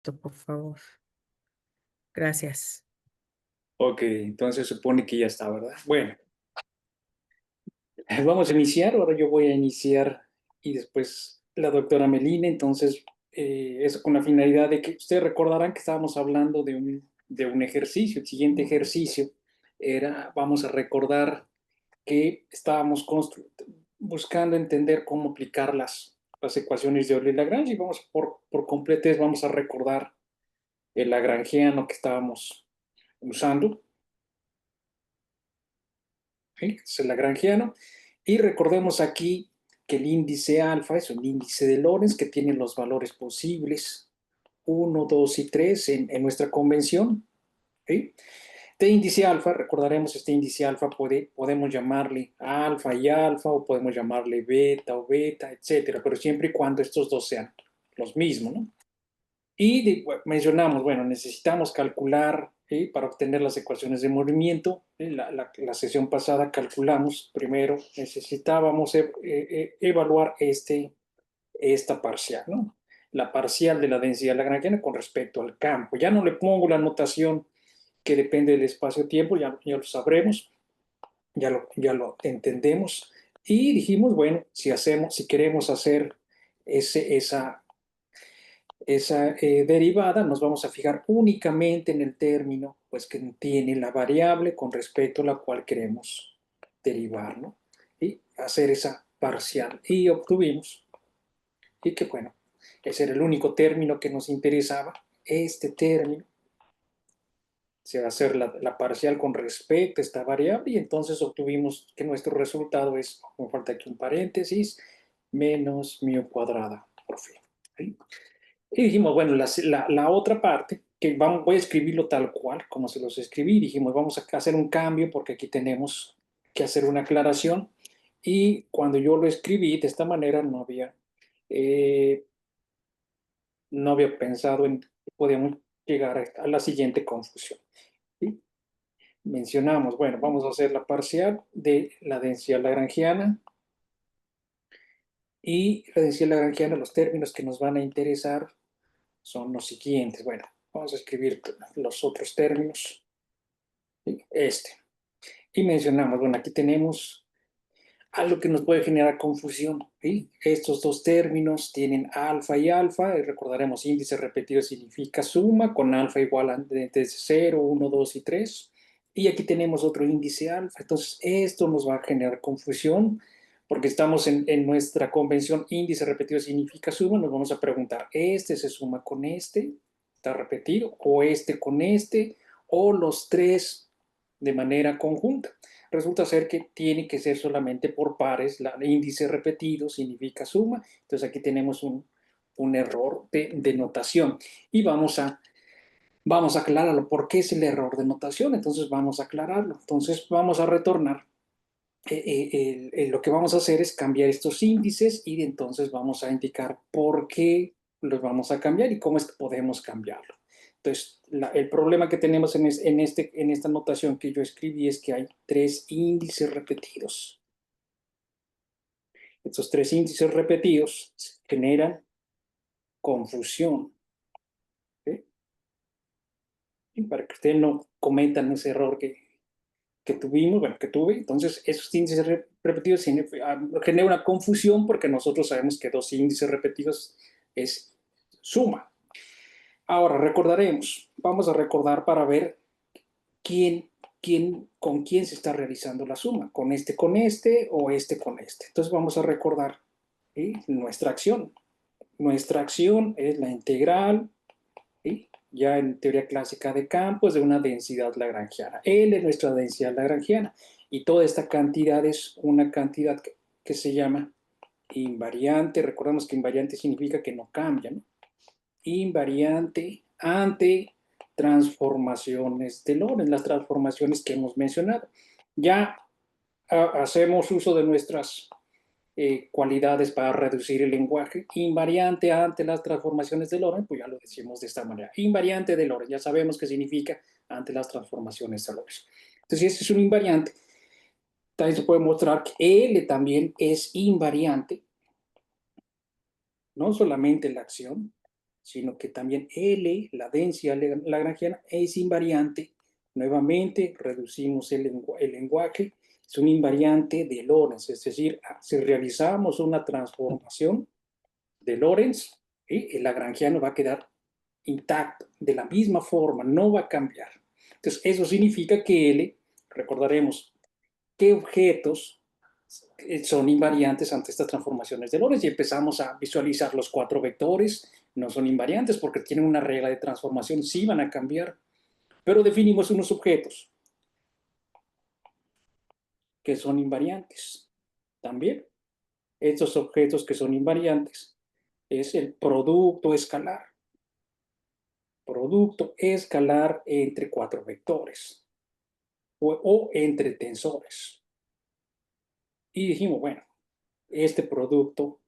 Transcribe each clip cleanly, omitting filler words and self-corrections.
esto, por favor. Gracias. Ok, entonces supone que ya está, ¿verdad? Bueno, vamos a iniciar. Ahora yo voy a iniciar y después la doctora Melina. Entonces, eso con la finalidad de que ustedes recordarán que estábamos hablando de un ejercicio. El siguiente ejercicio era, vamos a recordar que estábamos buscando entender cómo aplicar las ecuaciones de Euler-Lagrange y vamos por completo, vamos a recordar el lagrangiano que estábamos usando. ¿Sí? Es el lagrangiano. Y recordemos aquí que el índice alfa es un índice de Lorentz que tiene los valores posibles 1, 2 y 3 en nuestra convención. ¿Sí? Este índice alfa, recordaremos, este índice alfa podemos llamarle alfa y alfa, o podemos llamarle beta o beta, etcétera, pero siempre y cuando estos dos sean los mismos, ¿no? Y mencionamos, bueno, necesitamos calcular para obtener las ecuaciones de movimiento. La sesión pasada calculamos, primero necesitábamos evaluar esta parcial, ¿no? La parcial de la densidad lagrangiana con respecto al campo. Ya no le pongo la notación que depende del espacio-tiempo, ya lo sabremos, ya lo entendemos. Y dijimos, bueno, si queremos hacer esa derivada, nos vamos a fijar únicamente en el término pues, que tiene la variable con respecto a la cual queremos derivar, ¿no? Y hacer esa parcial. Y obtuvimos, y que bueno, ese era el único término que nos interesaba, este término. Se va a hacer la parcial con respecto a esta variable y entonces obtuvimos que nuestro resultado es, me falta aquí un paréntesis, menos μ cuadrada, por fin. ¿Sí? Y dijimos, bueno, la otra parte, que voy a escribirlo tal cual, como se los escribí, dijimos, vamos a hacer un cambio porque aquí tenemos que hacer una aclaración. Y cuando yo lo escribí de esta manera, eh, no había pensado en que podíamos llegar a la siguiente confusión. ¿Sí? Mencionamos, bueno, vamos a hacer la parcial de la densidad lagrangiana. Y la densidad lagrangiana, los términos que nos van a interesar son los siguientes. Bueno, vamos a escribir los otros términos. Este. Y mencionamos, bueno, aquí tenemos algo que nos puede generar confusión. ¿Sí? Estos dos términos tienen alfa y alfa. Y recordaremos, índice repetido significa suma, con alfa igual a desde 0, 1, 2 y 3. Y aquí tenemos otro índice alfa. Entonces, esto nos va a generar confusión porque estamos en nuestra convención, índice repetido significa suma. Nos vamos a preguntar, ¿este se suma con este? ¿Está repetido? ¿O este con este? ¿O los tres de manera conjunta? Resulta ser que tiene que ser solamente por pares. El índice repetido significa suma. Entonces aquí tenemos un error de notación. Y vamos a aclararlo. ¿Por qué es el error de notación? Entonces vamos a aclararlo. Entonces vamos a retornar. Lo que vamos a hacer es cambiar estos índices y entonces vamos a indicar por qué los vamos a cambiar y cómo es que podemos cambiarlo. Entonces, el problema que tenemos en esta notación que yo escribí es que hay tres índices repetidos. Estos tres índices repetidos generan confusión. ¿Sí? Y para que ustedes no cometan ese error que tuvimos, bueno, que tuve, entonces esos índices repetidos generan una confusión porque nosotros sabemos que dos índices repetidos es suma. Ahora recordaremos, vamos a recordar para ver con quién se está realizando la suma, con este o este con este. Entonces vamos a recordar nuestra acción. Nuestra acción es la integral, ¿sí? Ya en teoría clásica de campos, de una densidad lagrangiana. L es nuestra densidad lagrangiana. Y toda esta cantidad es una cantidad que se llama invariante. Recordemos que invariante significa que no cambia, ¿no? Invariante ante transformaciones de Lorentz, las transformaciones que hemos mencionado. Ya hacemos uso de nuestras cualidades para reducir el lenguaje. Invariante ante las transformaciones de Lorentz, pues ya lo decimos de esta manera. Invariante de Lorentz, ya sabemos qué significa ante las transformaciones de Lorentz. Entonces, si este es un invariante, también se puede mostrar que L también es invariante, no solamente la acción, sino que también L, la densidad lagrangiana, es invariante. Nuevamente, reducimos el lenguaje, es un invariante de Lorentz, es decir, si realizamos una transformación de Lorentz, el lagrangiano va a quedar intacto, de la misma forma, no va a cambiar. Entonces, eso significa que L, recordaremos, qué objetos son invariantes ante estas transformaciones de Lorentz y empezamos a visualizar los 4 vectores, no son invariantes porque tienen una regla de transformación, sí van a cambiar, pero definimos unos objetos que son invariantes también. Estos objetos que son invariantes es el producto escalar entre 4 vectores o entre tensores. Y dijimos, bueno, este producto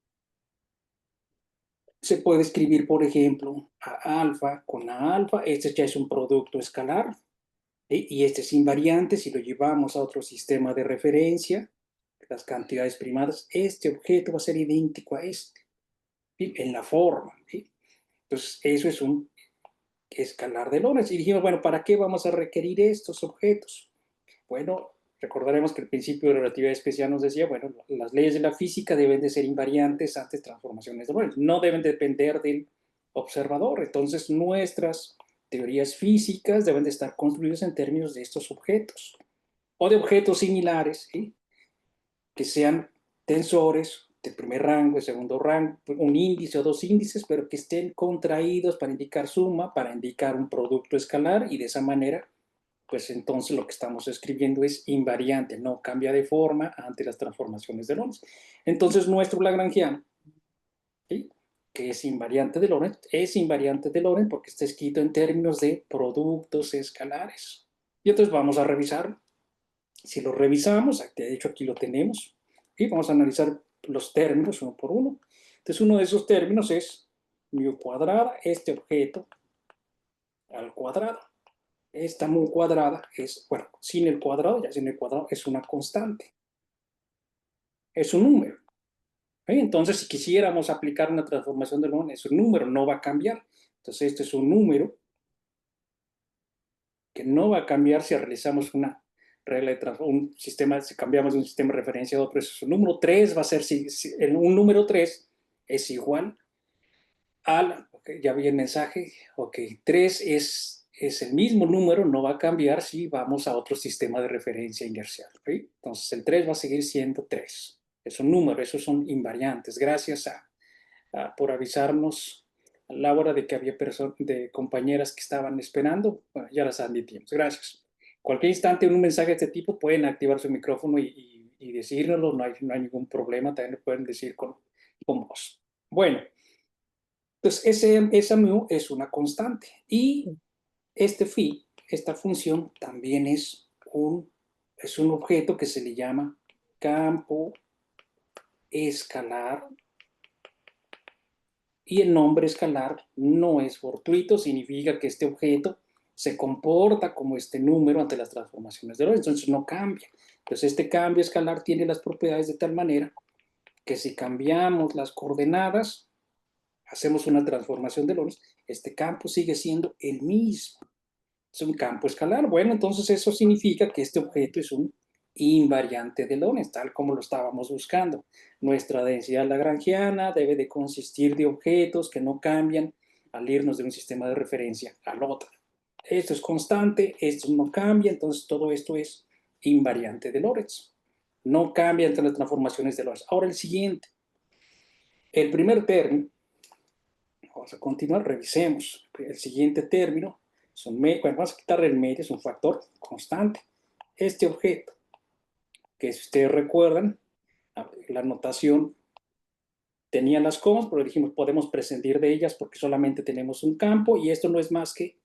se puede escribir, por ejemplo, a alfa con a alfa. Este ya es un producto escalar. Y este es invariante. Si lo llevamos a otro sistema de referencia, las cantidades primadas, este objeto va a ser idéntico a este, ¿sí? En la forma. ¿Sí? Entonces, eso es un escalar de Lorentz. Y dijimos, bueno, ¿para qué vamos a requerir estos objetos? Bueno, recordaremos que el principio de relatividad especial nos decía, bueno, las leyes de la física deben de ser invariantes ante transformaciones de Lorentz, no deben depender del observador. Entonces, nuestras teorías físicas deben de estar construidas en términos de estos objetos o de objetos similares, ¿sí? Que sean tensores de primer rango, de segundo rango, un índice o 2 índices, pero que estén contraídos para indicar suma, para indicar un producto escalar y de esa manera pues entonces lo que estamos escribiendo es invariante, no cambia de forma ante las transformaciones de Lorentz. Entonces nuestro lagrangiano, ¿sí? Que es invariante de Lorentz, es invariante de Lorentz porque está escrito en términos de productos escalares. Y entonces vamos a revisarlo. Si lo revisamos, de hecho aquí lo tenemos, y vamos a analizar los términos uno por uno. Entonces uno de esos términos es mu cuadrada, este objeto al cuadrado. Esta mu cuadrada es, bueno, sin el cuadrado, ya sin el cuadrado es una constante, es un número. Entonces, si quisiéramos aplicar una transformación de Lorentz, es un número, no va a cambiar. Entonces, este es un número que no va a cambiar si realizamos una regla de transformación, un sistema, si cambiamos de un sistema de referencia a otro, es un número 3, va a ser, un número 3 es igual al, okay, ya vi el mensaje, ok, 3 es el mismo número, no va a cambiar si vamos a otro sistema de referencia inercial. ¿Sí? Entonces el 3 va a seguir siendo 3. Es un número, esos son invariantes. Gracias por avisarnos a la hora de que había de compañeras que estaban esperando. Bueno, ya las admitimos. Gracias. Cualquier instante un mensaje de este tipo pueden activar su micrófono y decírnoslo, no hay ningún problema, también lo pueden decir con voz. Bueno. Entonces, esa mu es una constante. Y este phi, esta función, también es un objeto que se le llama campo escalar. Y el nombre escalar no es fortuito, significa que este objeto se comporta como este número ante las transformaciones de Lorentz, entonces no cambia. Entonces, este cambio escalar tiene las propiedades de tal manera que si cambiamos las coordenadas, hacemos una transformación de Lorentz, este campo sigue siendo el mismo. Es un campo escalar. Bueno, entonces eso significa que este objeto es un invariante de Lorentz, tal como lo estábamos buscando. Nuestra densidad lagrangiana debe de consistir de objetos que no cambian al irnos de un sistema de referencia al otro. Esto es constante, esto no cambia, entonces todo esto es invariante de Lorentz. No cambia entre las transformaciones de Lorentz. Ahora el siguiente. El primer término, vamos a continuar, revisemos. El siguiente término, bueno, vamos a quitar el medio, es un factor constante. Este objeto, que si ustedes recuerdan, la notación tenía las comas, pero dijimos podemos prescindir de ellas porque solamente tenemos un campo y esto no es más que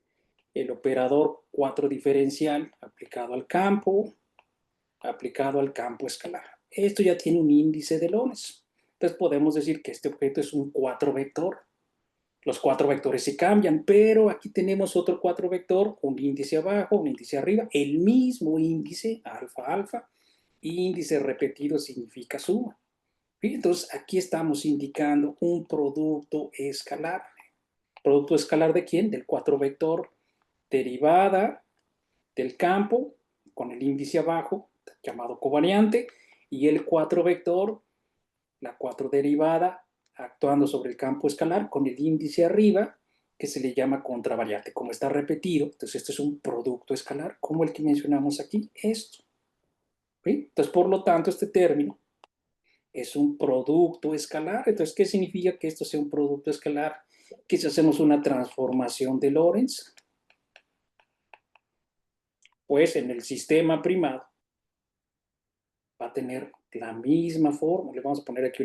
el operador 4 diferencial aplicado al campo escalar. Esto ya tiene un índice de Lorentz. Entonces podemos decir que este objeto es un 4 vector. Los 4 vectores se cambian, pero aquí tenemos otro 4 vector, un índice abajo, un índice arriba, el mismo índice, alfa, alfa, índice repetido significa suma. Entonces aquí estamos indicando un producto escalar. ¿Producto escalar de quién? Del 4 vector, derivada del campo con el índice abajo, llamado covariante, y el 4 vector, la 4 derivada, actuando sobre el campo escalar con el índice arriba, que se le llama contravariante. Como está repetido, entonces esto es un producto escalar, como el que mencionamos aquí, esto. ¿Sí? Entonces, por lo tanto, este término es un producto escalar. Entonces, ¿qué significa que esto sea un producto escalar? Que si hacemos una transformación de Lorentz, pues en el sistema primado va a tener la misma forma. Le vamos a poner aquí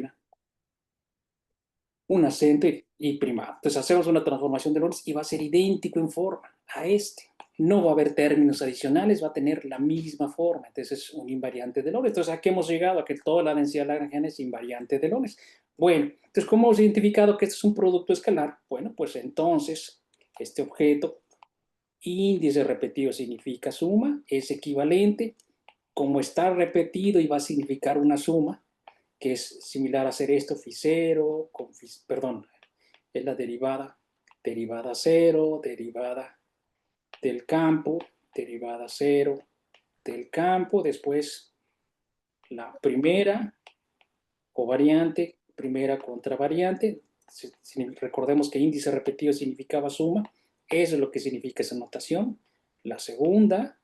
un acento y primado. Entonces hacemos una transformación de Lorentz y va a ser idéntico en forma a este. No va a haber términos adicionales, va a tener la misma forma. Entonces es un invariante de Lorentz. Entonces, ¿a qué hemos llegado? A que toda la densidad lagrangiana es invariante de Lorentz. Bueno, entonces, ¿cómo hemos identificado que este es un producto escalar? Bueno, pues entonces, este objeto, índice repetido significa suma, es equivalente. Como está repetido y va a significar una suma, que es similar a hacer esto, phi 0, perdón, es la derivada, derivada 0, derivada del campo, derivada 0 del campo, después la primera covariante, primera contravariante, recordemos que índice repetido significaba suma, eso es lo que significa esa notación, la segunda,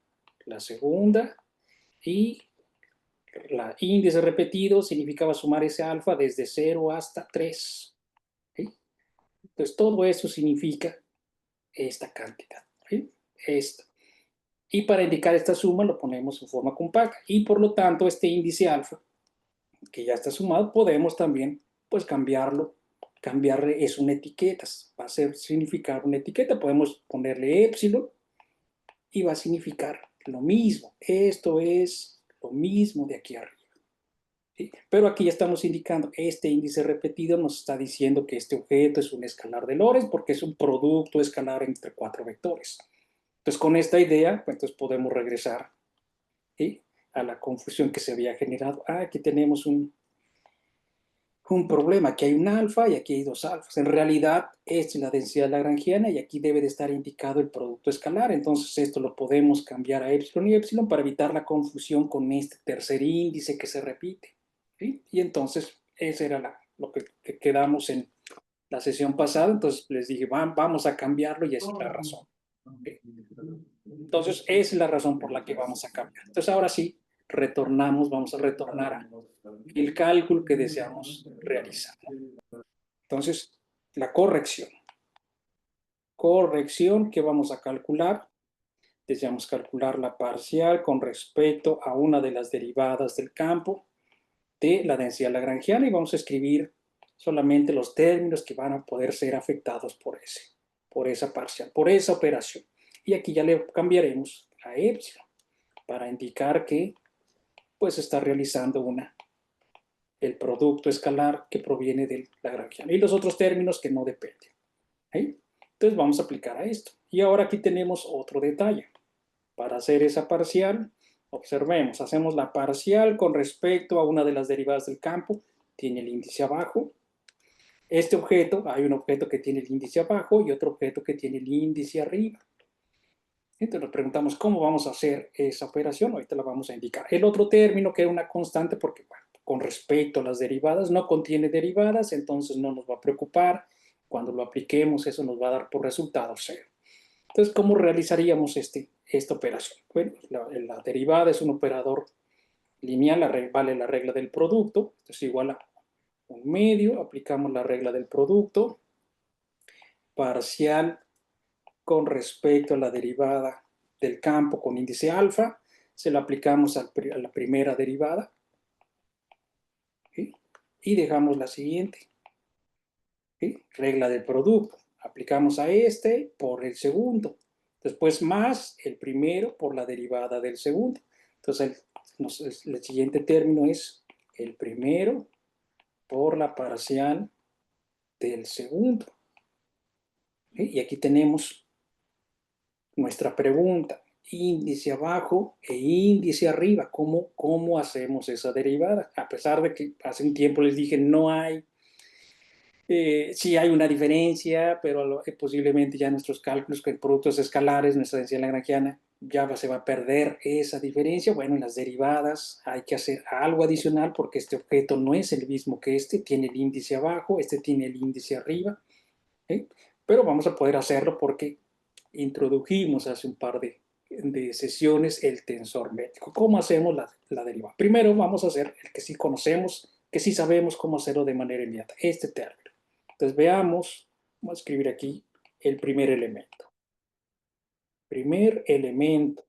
y la índice repetido significaba sumar ese alfa desde 0 hasta 3. ¿Sí? Entonces, todo eso significa esta cantidad. ¿Sí? Esto. Y para indicar esta suma lo ponemos en forma compacta. Y por lo tanto, este índice alfa, que ya está sumado, podemos también pues cambiarle es una etiqueta, va a significar una etiqueta, podemos ponerle épsilon y va a significar lo mismo. Esto es lo mismo de aquí arriba. ¿Sí? Pero aquí ya estamos indicando, este índice repetido nos está diciendo que este objeto es un escalar de Lorentz porque es un producto escalar entre 4 vectores. Entonces, con esta idea, pues, entonces podemos regresar, ¿sí?, a la confusión que se había generado. Aquí tenemos un problema, aquí hay un alfa y aquí hay dos alfas. En realidad, esta es la densidad lagrangiana y aquí debe de estar indicado el producto escalar. Entonces, esto lo podemos cambiar a epsilon y epsilon para evitar la confusión con este tercer índice que se repite. ¿Sí? Y entonces, ese era lo que quedamos en la sesión pasada. Entonces, les dije, vamos a cambiarlo y esa es la razón. ¿Sí? Entonces, esa es la razón por la que vamos a cambiar. Entonces, ahora sí, vamos a retornar al cálculo que deseamos realizar. Entonces, la corrección. Corrección que vamos a calcular. Deseamos calcular la parcial con respecto a una de las derivadas del campo de la densidad lagrangiana y vamos a escribir solamente los términos que van a poder ser afectados por esa parcial, por esa operación. Y aquí ya le cambiaremos a epsilon para indicar que pues está realizando el producto escalar que proviene del lagrangiano y los otros términos que no dependen. ¿Sí? Entonces vamos a aplicar a esto. Y ahora aquí tenemos otro detalle. Para hacer esa parcial, observemos, hacemos la parcial con respecto a una de las derivadas del campo, tiene el índice abajo. Este objeto, hay un objeto que tiene el índice abajo y otro objeto que tiene el índice arriba. Entonces nos preguntamos cómo vamos a hacer esa operación, ahorita la vamos a indicar. El otro término que es una constante porque, bueno, con respecto a las derivadas, no contiene derivadas, entonces no nos va a preocupar. Cuando lo apliquemos, eso nos va a dar por resultado 0. Entonces, ¿cómo realizaríamos esta operación? Bueno, la derivada es un operador lineal, vale la regla del producto, es igual a un medio, aplicamos la regla del producto, parcial con respecto a la derivada del campo con índice alfa, se lo aplicamos a la primera derivada, ¿sí?, y dejamos la siguiente, ¿sí?, regla del producto, aplicamos a este por el segundo, después más el primero por la derivada del segundo. Entonces el siguiente término es el primero por la parcial del segundo. ¿Sí? Y aquí tenemos nuestra pregunta, índice abajo e índice arriba. ¿Cómo hacemos esa derivada? A pesar de que hace un tiempo les dije no hay Sí hay una diferencia, pero posiblemente ya nuestros cálculos con productos escalares, nuestra densidad lagrangiana, ya se va a perder esa diferencia. Bueno, en las derivadas hay que hacer algo adicional porque este objeto no es el mismo que este, tiene el índice abajo, este tiene el índice arriba, ¿sí? Pero vamos a poder hacerlo porque introdujimos hace un par de sesiones el tensor métrico. ¿Cómo hacemos la derivada? Primero vamos a hacer el que sí conocemos, que sí sabemos cómo hacerlo de manera inmediata, este término. Entonces veamos, vamos a escribir aquí el primer elemento. Primer elemento.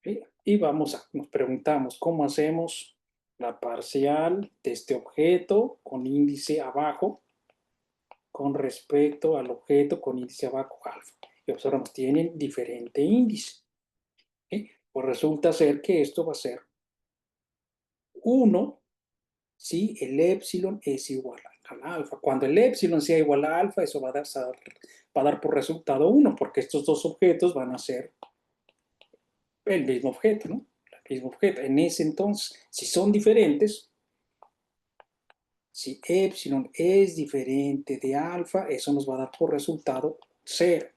¿Sí? Y nos preguntamos cómo hacemos la parcial de este objeto con índice abajo con respecto al objeto con índice abajo alfa. Y observamos, tienen diferente índice. ¿Sí? Pues resulta ser que esto va a ser 1 si el épsilon es igual al alfa. Cuando el épsilon sea igual a alfa, eso va a dar por resultado 1, porque estos dos objetos van a ser el mismo objeto, ¿no? El mismo objeto. En ese entonces, si son diferentes, si épsilon es diferente de alfa, eso nos va a dar por resultado 0.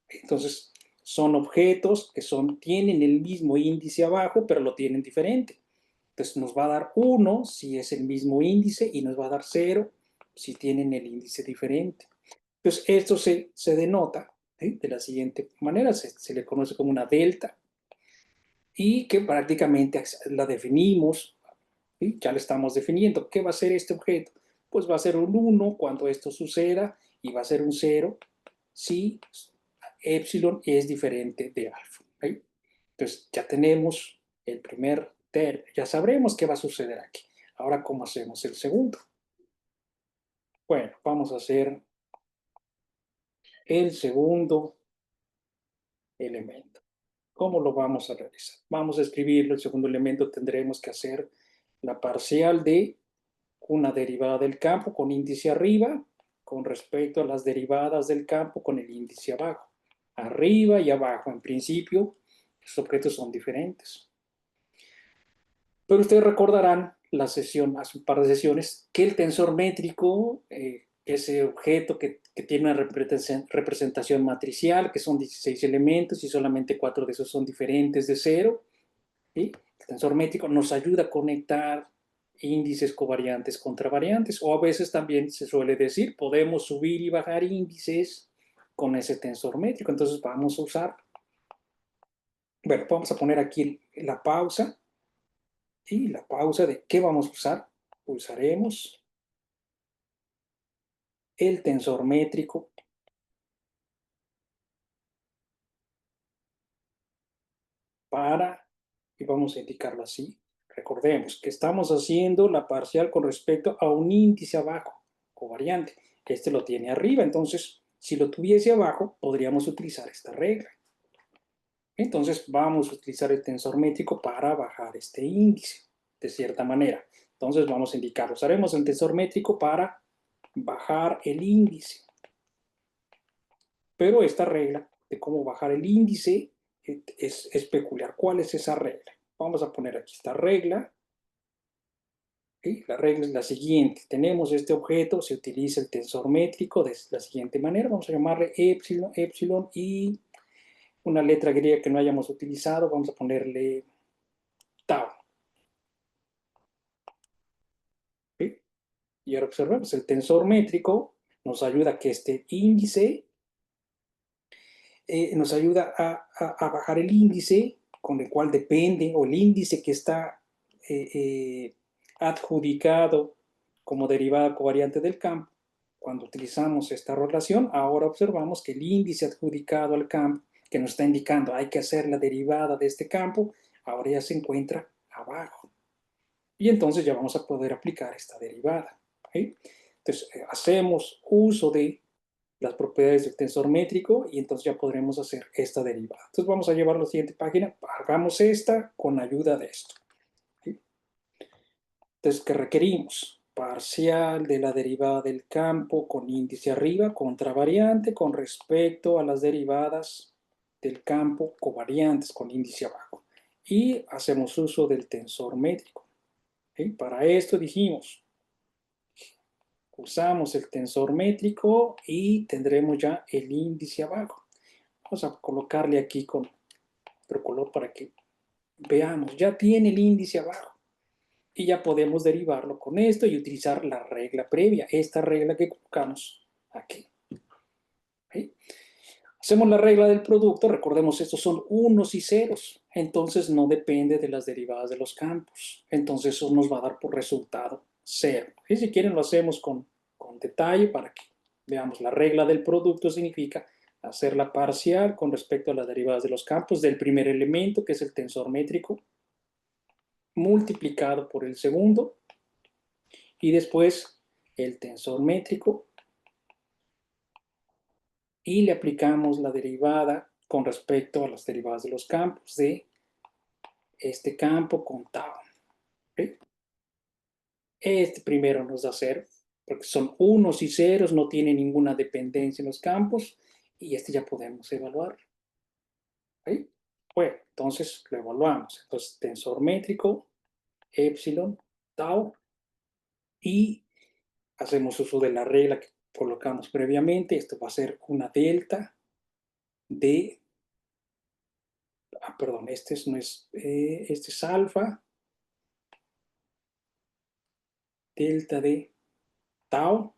Entonces, son objetos que tienen el mismo índice abajo, pero lo tienen diferente. Entonces, nos va a dar 1 si es el mismo índice y nos va a dar 0 si tienen el índice diferente. Entonces, esto se denota, ¿sí?, de la siguiente manera, se le conoce como una delta, y que prácticamente la definimos, ¿sí? Ya la estamos definiendo. ¿Qué va a ser este objeto? Pues va a ser un 1 cuando esto suceda y va a ser un 0 si épsilon es diferente de alfa. ¿Sí? Entonces ya tenemos el primer término, ya sabremos qué va a suceder aquí. Ahora, ¿cómo hacemos el segundo? Bueno, vamos a hacer el segundo elemento. ¿Cómo lo vamos a realizar? Vamos a escribirlo. El segundo elemento tendremos que hacer la parcial de una derivada del campo con índice arriba con respecto a las derivadas del campo con el índice abajo. Arriba y abajo, en principio, los objetos son diferentes. Pero ustedes recordarán la sesión, hace un par de sesiones, que el tensor métrico, ese objeto que tiene una representación matricial, que son 16 elementos y solamente 4 de esos son diferentes de 0, ¿sí? El tensor métrico nos ayuda a conectar índices covariantes contra variantes, o a veces también se suele decir, podemos subir y bajar índices con ese tensor métrico. Entonces vamos a usar, bueno, vamos a poner aquí la pausa, y la pausa de ¿qué vamos a usar? Usaremos el tensor métrico para, y vamos a indicarlo así, recordemos que estamos haciendo la parcial con respecto a un índice abajo, covariante. Este lo tiene arriba, entonces si lo tuviese abajo, podríamos utilizar esta regla. Entonces vamos a utilizar el tensor métrico para bajar este índice, de cierta manera. Entonces vamos a indicar, usaremos el tensor métrico para bajar el índice. Pero esta regla de cómo bajar el índice es peculiar. ¿Cuál es esa regla? Vamos a poner aquí esta regla. ¿Sí? La regla es la siguiente. Tenemos este objeto, se utiliza el tensor métrico de la siguiente manera. Vamos a llamarle épsilon, épsilon y una letra griega que no hayamos utilizado. Vamos a ponerle tau. ¿Sí? Y ahora observemos, el tensor métrico nos ayuda a que este índice nos ayuda a bajar el índice con el cual depende, o el índice que está adjudicado como derivada covariante del campo. Cuando utilizamos esta relación, ahora observamos que el índice adjudicado al campo, que nos está indicando hay que hacer la derivada de este campo, ahora ya se encuentra abajo. Y entonces ya vamos a poder aplicar esta derivada. ¿Sí? Entonces, hacemos uso de las propiedades del tensor métrico y entonces ya podremos hacer esta derivada. Entonces vamos a llevar a la siguiente página, hagamos esta con ayuda de esto. ¿Sí? Entonces, ¿qué requerimos? Parcial de la derivada del campo con índice arriba, contravariante con respecto a las derivadas del campo covariantes con índice abajo. Y hacemos uso del tensor métrico. ¿Sí? Para esto dijimos, usamos el tensor métrico y tendremos ya el índice abajo. Vamos a colocarle aquí con otro color para que veamos, ya tiene el índice abajo. Y ya podemos derivarlo con esto y utilizar la regla previa, esta regla que colocamos aquí. ¿Sí? Hacemos la regla del producto, recordemos, estos son unos y ceros, entonces no depende de las derivadas de los campos, entonces eso nos va a dar por resultado 0. Y si quieren lo hacemos con detalle para que veamos. La regla del producto significa hacer la parcial con respecto a las derivadas de los campos del primer elemento, que es el tensor métrico, multiplicado por el segundo, y después el tensor métrico, y le aplicamos la derivada con respecto a las derivadas de los campos de este campo con tau. ¿Okay? Este primero nos da 0, porque son unos y ceros, no tiene ninguna dependencia en los campos, y este ya podemos evaluar. ¿Okay? Bueno, entonces lo evaluamos. Entonces, tensor métrico, epsilon, tau, y hacemos uso de la regla que colocamos previamente. Esto va a ser una delta de, perdón, este es alfa, delta de tau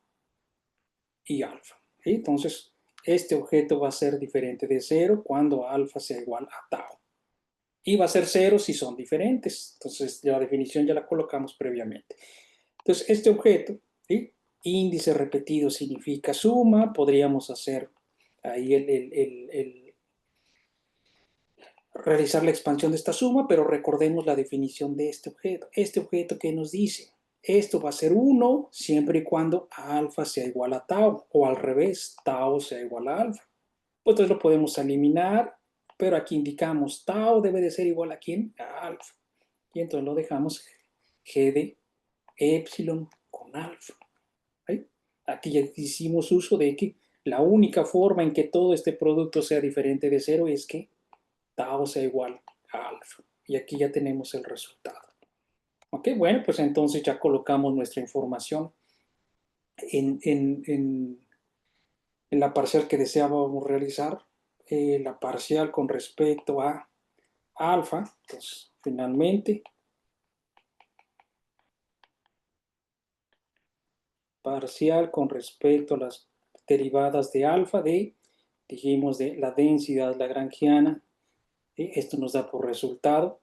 y alfa. ¿Sí? Entonces, este objeto va a ser diferente de 0 cuando alfa sea igual a tau. Y va a ser 0 si son diferentes. Entonces, la definición ya la colocamos previamente. Entonces, este objeto, ¿sí? Índice repetido significa suma. Podríamos hacer ahí realizar la expansión de esta suma, pero recordemos la definición de este objeto. Este objeto que nos dice, esto va a ser 1 siempre y cuando alfa sea igual a tau, o al revés, tau sea igual a alfa. Pues entonces lo podemos eliminar, pero aquí indicamos tau debe de ser igual a ¿quién? A alfa. Y entonces lo dejamos g de epsilon con alfa. ¿Sí? Aquí ya hicimos uso de que la única forma en que todo este producto sea diferente de 0 es que tau sea igual a alfa. Y aquí ya tenemos el resultado. Ok, bueno, pues entonces ya colocamos nuestra información en la parcial que deseábamos realizar. La parcial con respecto a alfa. Entonces, finalmente, parcial con respecto a las derivadas de alfa dijimos, de la densidad lagrangiana. Esto nos da por resultado.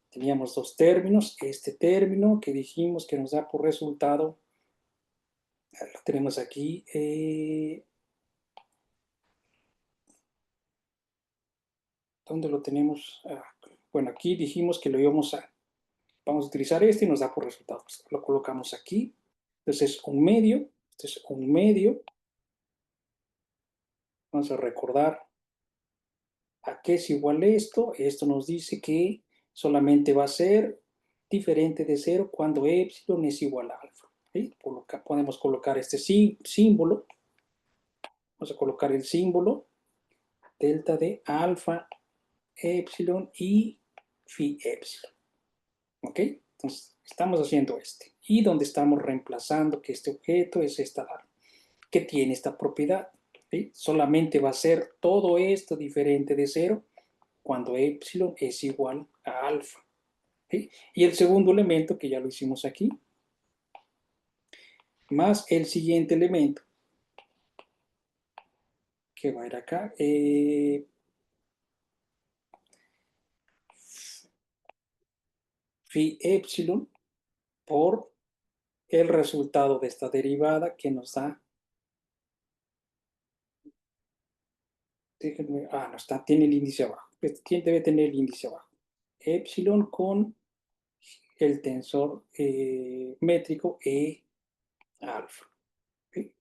Teníamos dos términos. Este término que dijimos que nos da por resultado, lo tenemos aquí. ¿Dónde lo tenemos? Bueno, aquí dijimos que vamos a utilizar este y nos da por resultado. Lo colocamos aquí. Entonces es un medio. Este es un medio. Vamos a recordar a qué es igual esto. Esto nos dice que solamente va a ser diferente de 0 cuando epsilon es igual a alfa. ¿Sí? Podemos colocar este símbolo. Vamos a colocar el símbolo delta de alfa, epsilon y phi epsilon. ¿Ok? Entonces, estamos haciendo este. Y donde estamos reemplazando que este objeto es esta que tiene esta propiedad. ¿Sí? Solamente va a ser todo esto diferente de 0 cuando epsilon es igual a alfa. ¿Sí? Y el segundo elemento, que ya lo hicimos aquí, más el siguiente elemento, que va a ir acá, phi epsilon por el resultado de esta derivada que nos da, déjenme, no está, tiene el índice abajo. ¿Quién debe tener el índice abajo? Epsilon con el tensor métrico E alfa. ¿Okay?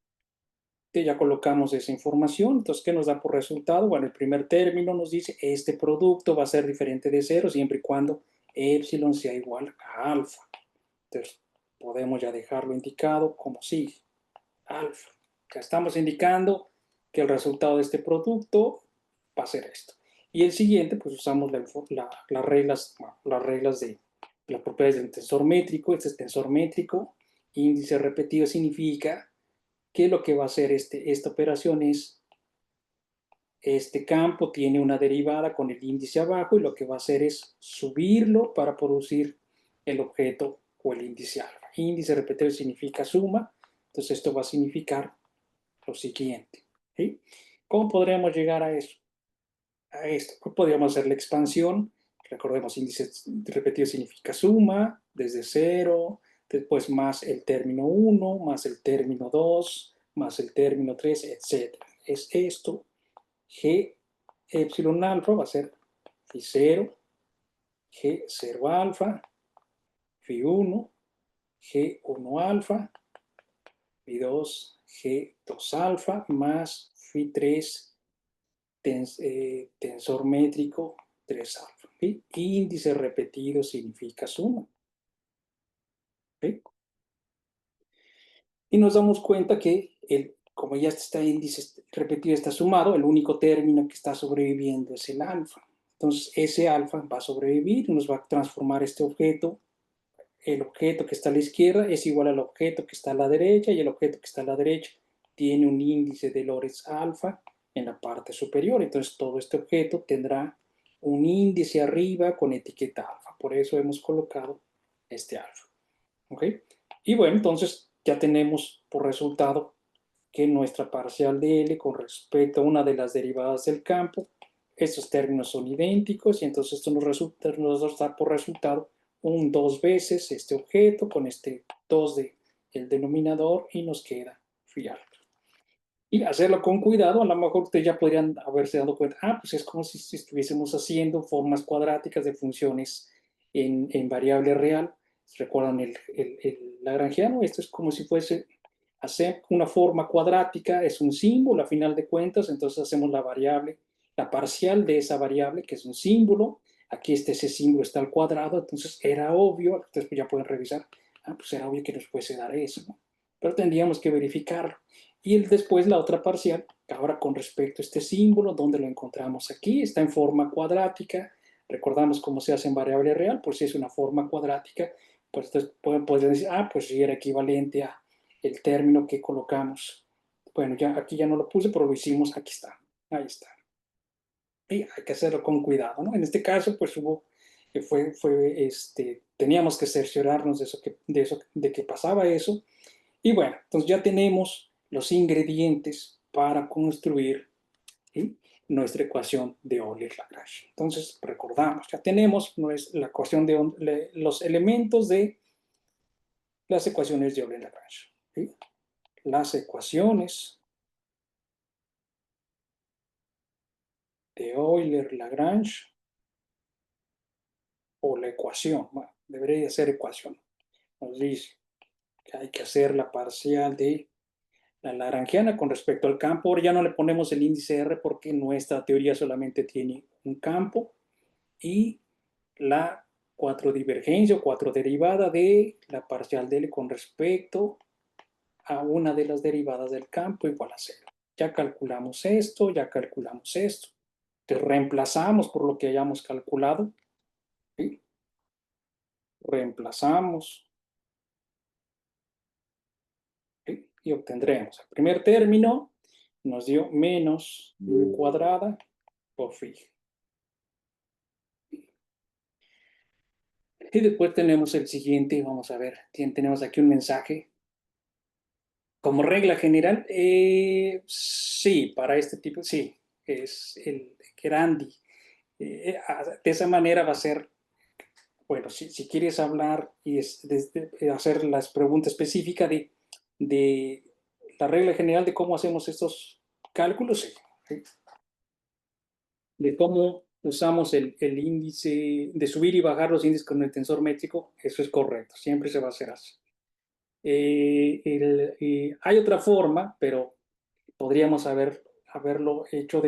Ya colocamos esa información. Entonces, ¿qué nos da por resultado? Bueno, el primer término nos dice, este producto va a ser diferente de 0 siempre y cuando epsilon sea igual a alfa. Entonces, podemos ya dejarlo indicado como sigue. Alfa. Ya estamos indicando que el resultado de este producto va a ser esto. Y el siguiente, pues usamos las reglas de las propiedades del tensor métrico. Este es tensor métrico. Índice repetido significa que lo que va a hacer esta operación es, este campo tiene una derivada con el índice abajo y lo que va a hacer es subirlo para producir el objeto o el índice alfa. Índice repetido significa suma, entonces esto va a significar lo siguiente. ¿Sí? ¿Cómo podríamos llegar a eso? A esto. Pues podríamos hacer la expansión. Recordemos, índice repetido significa suma, desde 0, después más el término 1, más el término 2, más el término 3, etc. Es esto. G epsilon alfa va a ser phi 0, G 0 alfa, phi 1, G1 alfa, phi 2, G2 alfa, más phi 3 tensor métrico 3 alfa. ¿Sí? Índice repetido significa suma. ¿Sí? Y nos damos cuenta que como ya este índice repetido está sumado, el único término que está sobreviviendo es el alfa. Entonces ese alfa va a sobrevivir y nos va a transformar este objeto. El objeto que está a la izquierda es igual al objeto que está a la derecha y el objeto que está a la derecha tiene un índice de Lorentz alfa en la parte superior. Entonces todo este objeto tendrá un índice arriba con etiqueta alfa. Por eso hemos colocado este alfa. ¿Ok? Y bueno, entonces ya tenemos por resultado que nuestra parcial de L con respecto a una de las derivadas del campo, estos términos son idénticos y entonces esto nos da por resultado un 2 veces este objeto con este 2 del denominador y nos queda phi alfa. Y hacerlo con cuidado, a lo mejor ustedes ya podrían haberse dado cuenta, pues es como si estuviésemos haciendo formas cuadráticas de funciones en variable real. ¿Recuerdan el lagrangiano? Esto es como si fuese hacer una forma cuadrática, es un símbolo a final de cuentas, entonces hacemos la variable, la parcial de esa variable, que es un símbolo. Aquí ese símbolo está al cuadrado, entonces era obvio, ustedes ya pueden revisar, pues era obvio que nos fuese dar eso, ¿no? Pero tendríamos que verificarlo. Y después la otra parcial, ahora con respecto a este símbolo, ¿dónde lo encontramos? Aquí está en forma cuadrática. Recordamos cómo se hace en variable real, pues si es una forma cuadrática, pues entonces pueden decir, pues sí era equivalente a el término que colocamos. Bueno, ya aquí ya no lo puse, pero lo hicimos, aquí está, ahí está. Y hay que hacerlo con cuidado, ¿no? En este caso, pues teníamos que cerciorarnos de que pasaba eso. Y bueno, entonces ya tenemos los ingredientes para construir, ¿sí?, nuestra ecuación de Euler-Lagrange. Entonces, recordamos, ya tenemos la ecuación de los elementos de las ecuaciones de Euler-Lagrange. ¿Sí? Las ecuaciones de Euler-Lagrange o la ecuación, bueno, debería ser ecuación. Nos dice que hay que hacer la parcial de la lagrangiana con respecto al campo. Ahora ya no le ponemos el índice R porque nuestra teoría solamente tiene un campo y la cuatrodivergencia o cuatroderivada de la parcial de L con respecto a una de las derivadas del campo igual a 0. Ya calculamos esto, ya calculamos esto. Entonces reemplazamos por lo que hayamos calculado. ¿Sí? Reemplazamos. ¿Sí? Y obtendremos el primer término, nos dio menos u cuadrada por phi. Y después tenemos el siguiente, vamos a ver, tenemos aquí un mensaje. Como regla general, sí, para este tipo, sí, es el Grandi. De esa manera va a ser, bueno, si quieres hablar y hacer las preguntas específicas de la regla general de cómo hacemos estos cálculos, sí, ¿sí? De cómo usamos el índice, de subir y bajar los índices con el tensor métrico, eso es correcto, siempre se va a hacer así. Hay otra forma, pero podríamos haberlo hecho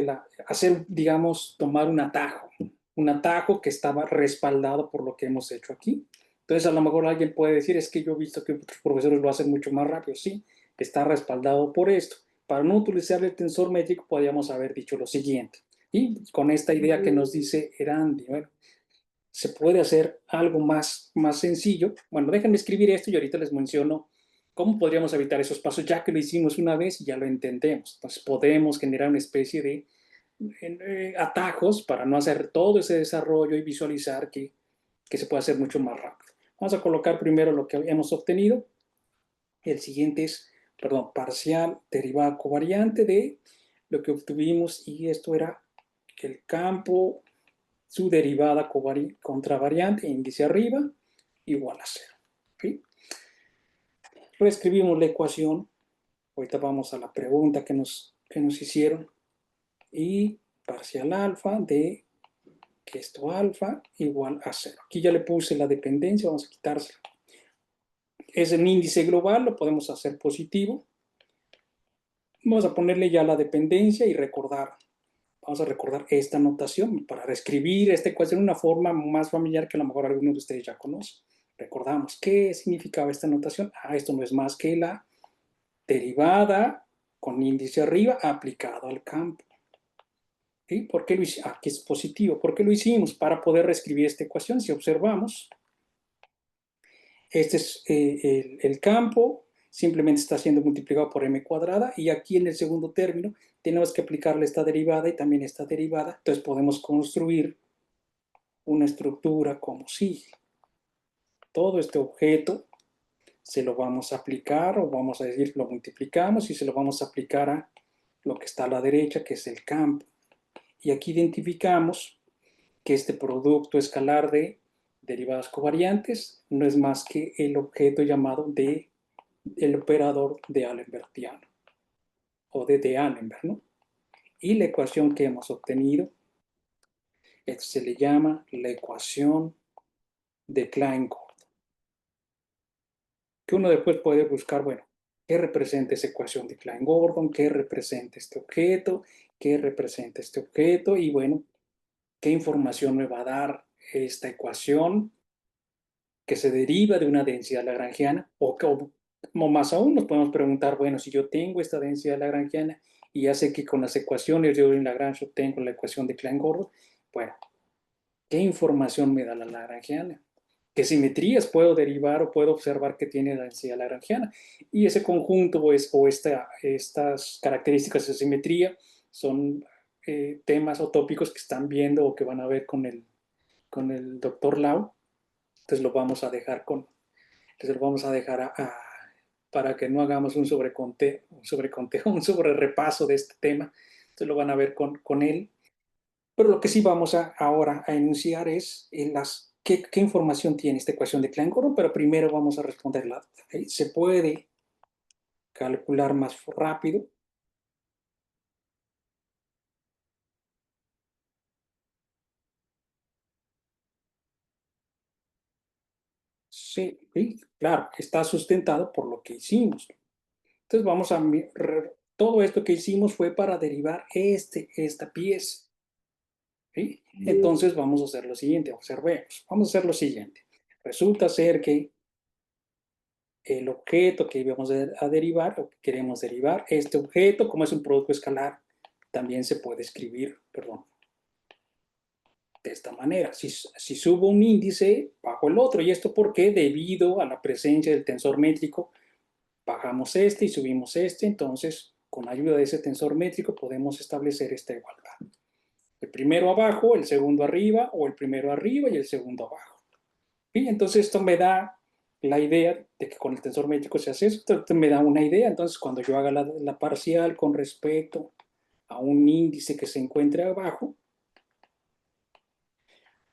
hacer, digamos, tomar un atajo que estaba respaldado por lo que hemos hecho aquí. Entonces, a lo mejor alguien puede decir, es que yo he visto que otros profesores lo hacen mucho más rápido. Sí, está respaldado por esto. Para no utilizar el tensor métrico, podríamos haber dicho lo siguiente. Y con esta idea que nos dice Erandi, bueno, se puede hacer algo más sencillo. Bueno, déjenme escribir esto y ahorita les menciono cómo podríamos evitar esos pasos, ya que lo hicimos una vez y ya lo entendemos. Entonces podemos generar una especie de atajos para no hacer todo ese desarrollo y visualizar que se puede hacer mucho más rápido. Vamos a colocar primero lo que hemos obtenido. El siguiente es, perdón, parcial derivada covariante de lo que obtuvimos, y esto era el campo, su derivada contravariante, índice arriba, igual a 0. ¿Sí? Reescribimos la ecuación. Ahorita vamos a la pregunta que nos hicieron. Y parcial alfa de que esto alfa igual a 0. Aquí ya le puse la dependencia, vamos a quitársela. Es el índice global, lo podemos hacer positivo. Vamos a ponerle ya la dependencia y recordar. Vamos a recordar esta notación para reescribir esta ecuación de una forma más familiar que a lo mejor algunos de ustedes ya conocen. Recordamos qué significaba esta notación. Esto no es más que la derivada con índice arriba aplicado al campo. ¿Sí? ¿Por qué lo hicimos? Aquí es positivo. ¿Por qué lo hicimos? Para poder reescribir esta ecuación. Si observamos, este es el campo, simplemente está siendo multiplicado por m cuadrada, y aquí en el segundo término tenemos que aplicarle esta derivada y también esta derivada. Entonces podemos construir una estructura como sigue. Todo este objeto se lo vamos a aplicar, o vamos a decir, lo multiplicamos y se lo vamos a aplicar a lo que está a la derecha, que es el campo. Y aquí identificamos que este producto escalar de derivadas covariantes no es más que el objeto llamado el operador de Allenbertiano, o de Allenberg, ¿no? Y la ecuación que hemos obtenido, esto se le llama la ecuación de Klein-Gordon, que uno después puede buscar, bueno, ¿qué representa esa ecuación de Klein-Gordon? ¿Qué representa este objeto? ¿Qué representa este objeto? Y bueno, ¿qué información me va a dar esta ecuación que se deriva de una densidad lagrangiana? O más aún, nos podemos preguntar, bueno, si yo tengo esta densidad lagrangiana y ya sé que con las ecuaciones de Euler-Lagrange obtengo la ecuación de Klein-Gordon, bueno, ¿qué información me da la lagrangiana? ¿Qué simetrías puedo derivar o puedo observar que tiene la densidad lagrangiana? Y ese conjunto estas características de simetría son temas o tópicos que están viendo o que van a ver con el doctor Lau. Entonces lo vamos a dejar para que no hagamos un un sobre repaso de este tema. Entonces lo van a ver con él. Pero lo que sí vamos ahora a enunciar es qué información tiene esta ecuación de Klein-Gordon, pero primero vamos a responderla. ¿Se puede calcular más rápido? Sí, sí, claro, está sustentado por lo que hicimos. Entonces todo esto que hicimos fue para derivar esta pieza. ¿Sí? Entonces vamos a hacer lo siguiente, observemos, vamos a hacer lo siguiente. Resulta ser que el objeto que íbamos a derivar, o que queremos derivar, este objeto, como es un producto escalar, también se puede escribir, perdón, de esta manera. Si subo un índice, bajo el otro. ¿Y esto por qué? Debido a la presencia del tensor métrico, bajamos este y subimos este. Entonces, con ayuda de ese tensor métrico podemos establecer esta igualdad. El primero abajo, el segundo arriba, o el primero arriba y el segundo abajo. Y entonces esto me da la idea de que con el tensor métrico se hace eso. Esto me da una idea. Entonces, cuando yo haga la parcial con respecto a un índice que se encuentre abajo,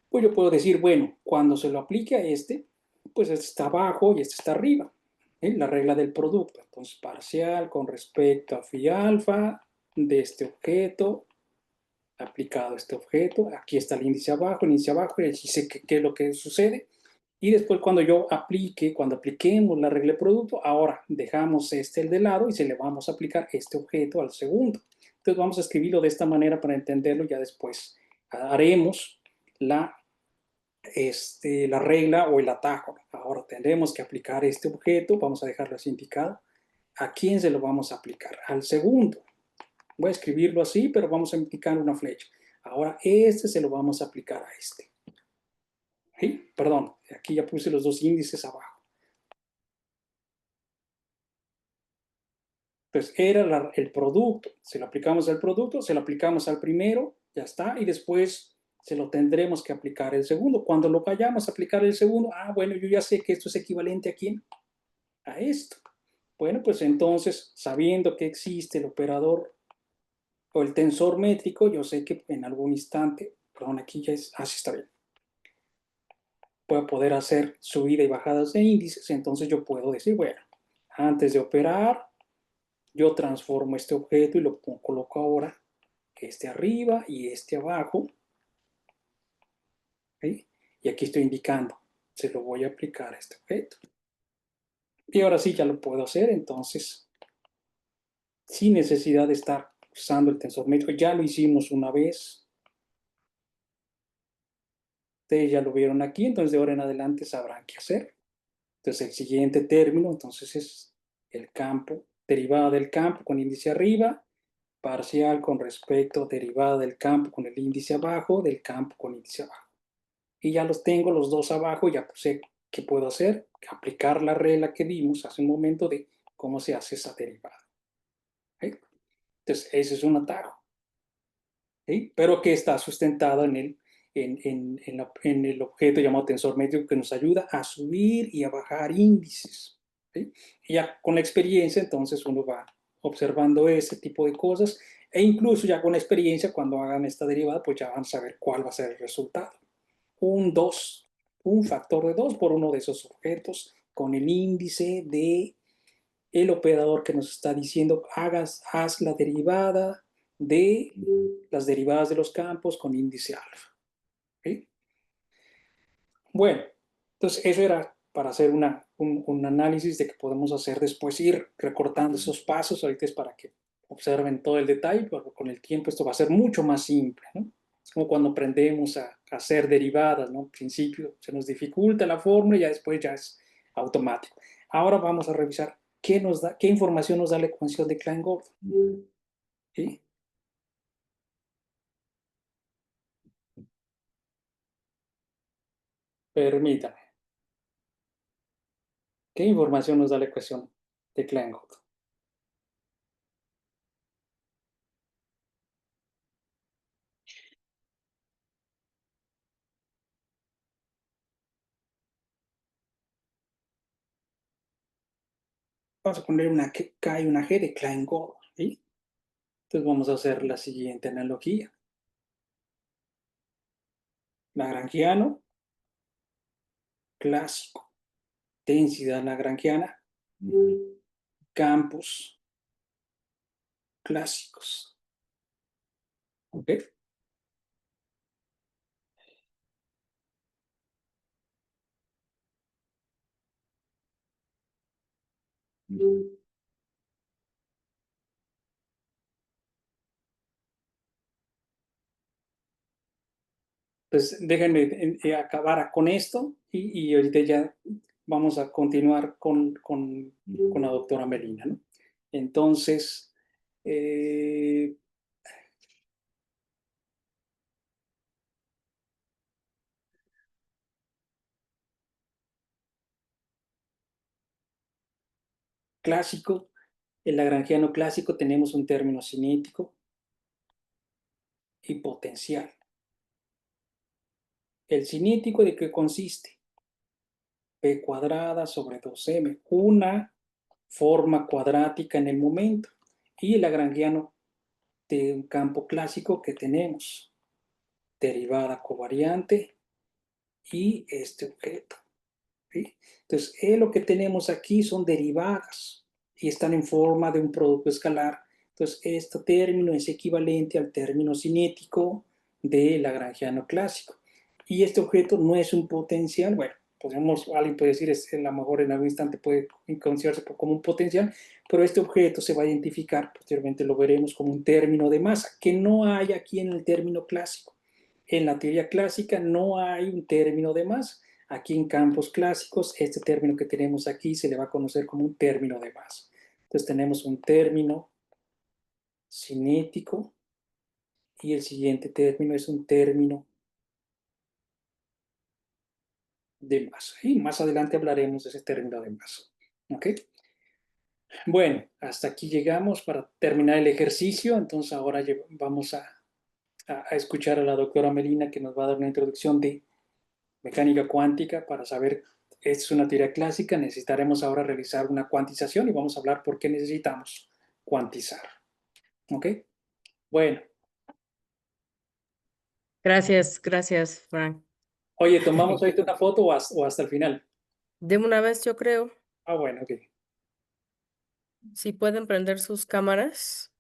pues yo puedo decir, bueno, cuando se lo aplique a este, pues este está abajo y este está arriba. La regla del producto. Entonces, parcial con respecto a phi alfa de este objeto aplicado a este objeto. Aquí está el índice abajo, y aquí sé qué es lo que sucede. Y después cuando apliquemos la regla de producto, ahora dejamos el de lado y se le vamos a aplicar este objeto al segundo. Entonces vamos a escribirlo de esta manera para entenderlo. Ya después haremos la regla o el atajo. Ahora tendremos que aplicar este objeto, vamos a dejarlo así indicado. ¿A quién se lo vamos a aplicar? Al segundo. Voy a escribirlo así, pero vamos a indicar una flecha. Ahora se lo vamos a aplicar a este. ¿Sí? Perdón, aquí ya puse los dos índices abajo. Entonces, era el producto. Se lo aplicamos al producto, se lo aplicamos al primero, ya está, y después se lo tendremos que aplicar el segundo. Cuando lo vayamos a aplicar el segundo, bueno, yo ya sé que esto es equivalente a quién, a esto. Bueno, pues entonces, sabiendo que existe el operador o el tensor métrico, yo sé que en algún instante, perdón, aquí ya es, así está bien, puedo poder hacer subida y bajadas de índices, entonces yo puedo decir, bueno, antes de operar, yo transformo este objeto y lo coloco ahora, este arriba y este abajo, ¿sí? Y aquí estoy indicando, se lo voy a aplicar a este objeto. Y ahora sí ya lo puedo hacer, entonces, sin necesidad de estar usando el tensor métrico, ya lo hicimos una vez, ustedes ya lo vieron aquí, entonces de ahora en adelante sabrán qué hacer. Entonces el siguiente término, entonces es el campo, derivada del campo con índice arriba, parcial con respecto derivada del campo con el índice abajo, del campo con índice abajo. Y ya los tengo los dos abajo, ya sé qué puedo hacer, aplicar la regla que vimos hace un momento de cómo se hace esa derivada. ¿Sí? Entonces ese es un atajo, ¿sí? Pero que está sustentado en el objeto llamado tensor métrico que nos ayuda a subir y a bajar índices. ¿Sí? Y ya con la experiencia, entonces uno va observando ese tipo de cosas e incluso ya con la experiencia, cuando hagan esta derivada, pues ya van a saber cuál va a ser el resultado. Un 2, un factor de 2 por uno de esos objetos con el índice de el operador que nos está diciendo haz la derivada de las derivadas de los campos con índice alfa. ¿Sí? Bueno, entonces eso era para hacer un análisis de que podemos hacer después, ir recortando esos pasos. Ahorita es para que observen todo el detalle, pero con el tiempo esto va a ser mucho más simple, ¿no? Es como cuando aprendemos a hacer derivadas, ¿no? Al principio se nos dificulta la fórmula y ya después ya es automático. Ahora vamos a revisar qué información nos da la ecuación de Klein-Gordon. ¿Sí? Permítame. ¿Qué información nos da la ecuación de Klein-Gordon? Vamos a poner una K y una G de Klein-Gordon. ¿Sí? Entonces vamos a hacer la siguiente analogía. Lagrangiano clásico. Densidad lagrangiana. Campos clásicos. ¿Ok? Pues déjenme acabar con esto y ahorita ya vamos a continuar con la doctora Melina, ¿no? Entonces, eh, clásico, el lagrangiano clásico tenemos un término cinético y potencial. ¿El cinético de qué consiste? P cuadrada sobre 2m, una forma cuadrática en el momento. Y el lagrangiano de un campo clásico que tenemos, derivada covariante y este objeto. ¿Sí? Entonces, lo que tenemos aquí son derivadas y están en forma de un producto escalar. Entonces, este término es equivalente al término cinético de lagrangiano clásico. Y este objeto no es un potencial, bueno, alguien puede decir, a lo mejor en algún instante puede considerarse como un potencial, pero este objeto se va a identificar, posteriormente lo veremos, como un término de masa, que no hay aquí en el término clásico. En la teoría clásica no hay un término de masa. Aquí en campos clásicos, este término que tenemos aquí se le va a conocer como un término de masa. Entonces tenemos un término cinético y el siguiente término es un término de masa. Y más adelante hablaremos de ese término de masa. ¿Ok? Bueno, hasta aquí llegamos para terminar el ejercicio. Entonces ahora vamos a escuchar a la doctora Melina que nos va a dar una introducción de mecánica cuántica para saber, es una teoría clásica, necesitaremos ahora realizar una cuantización y vamos a hablar por qué necesitamos cuantizar. ¿Ok? Bueno, Gracias, gracias, Frank. oye, ¿tomamos ahorita una foto o hasta el final? De una vez, yo creo, Ah, bueno, ok. si pueden prender sus cámaras,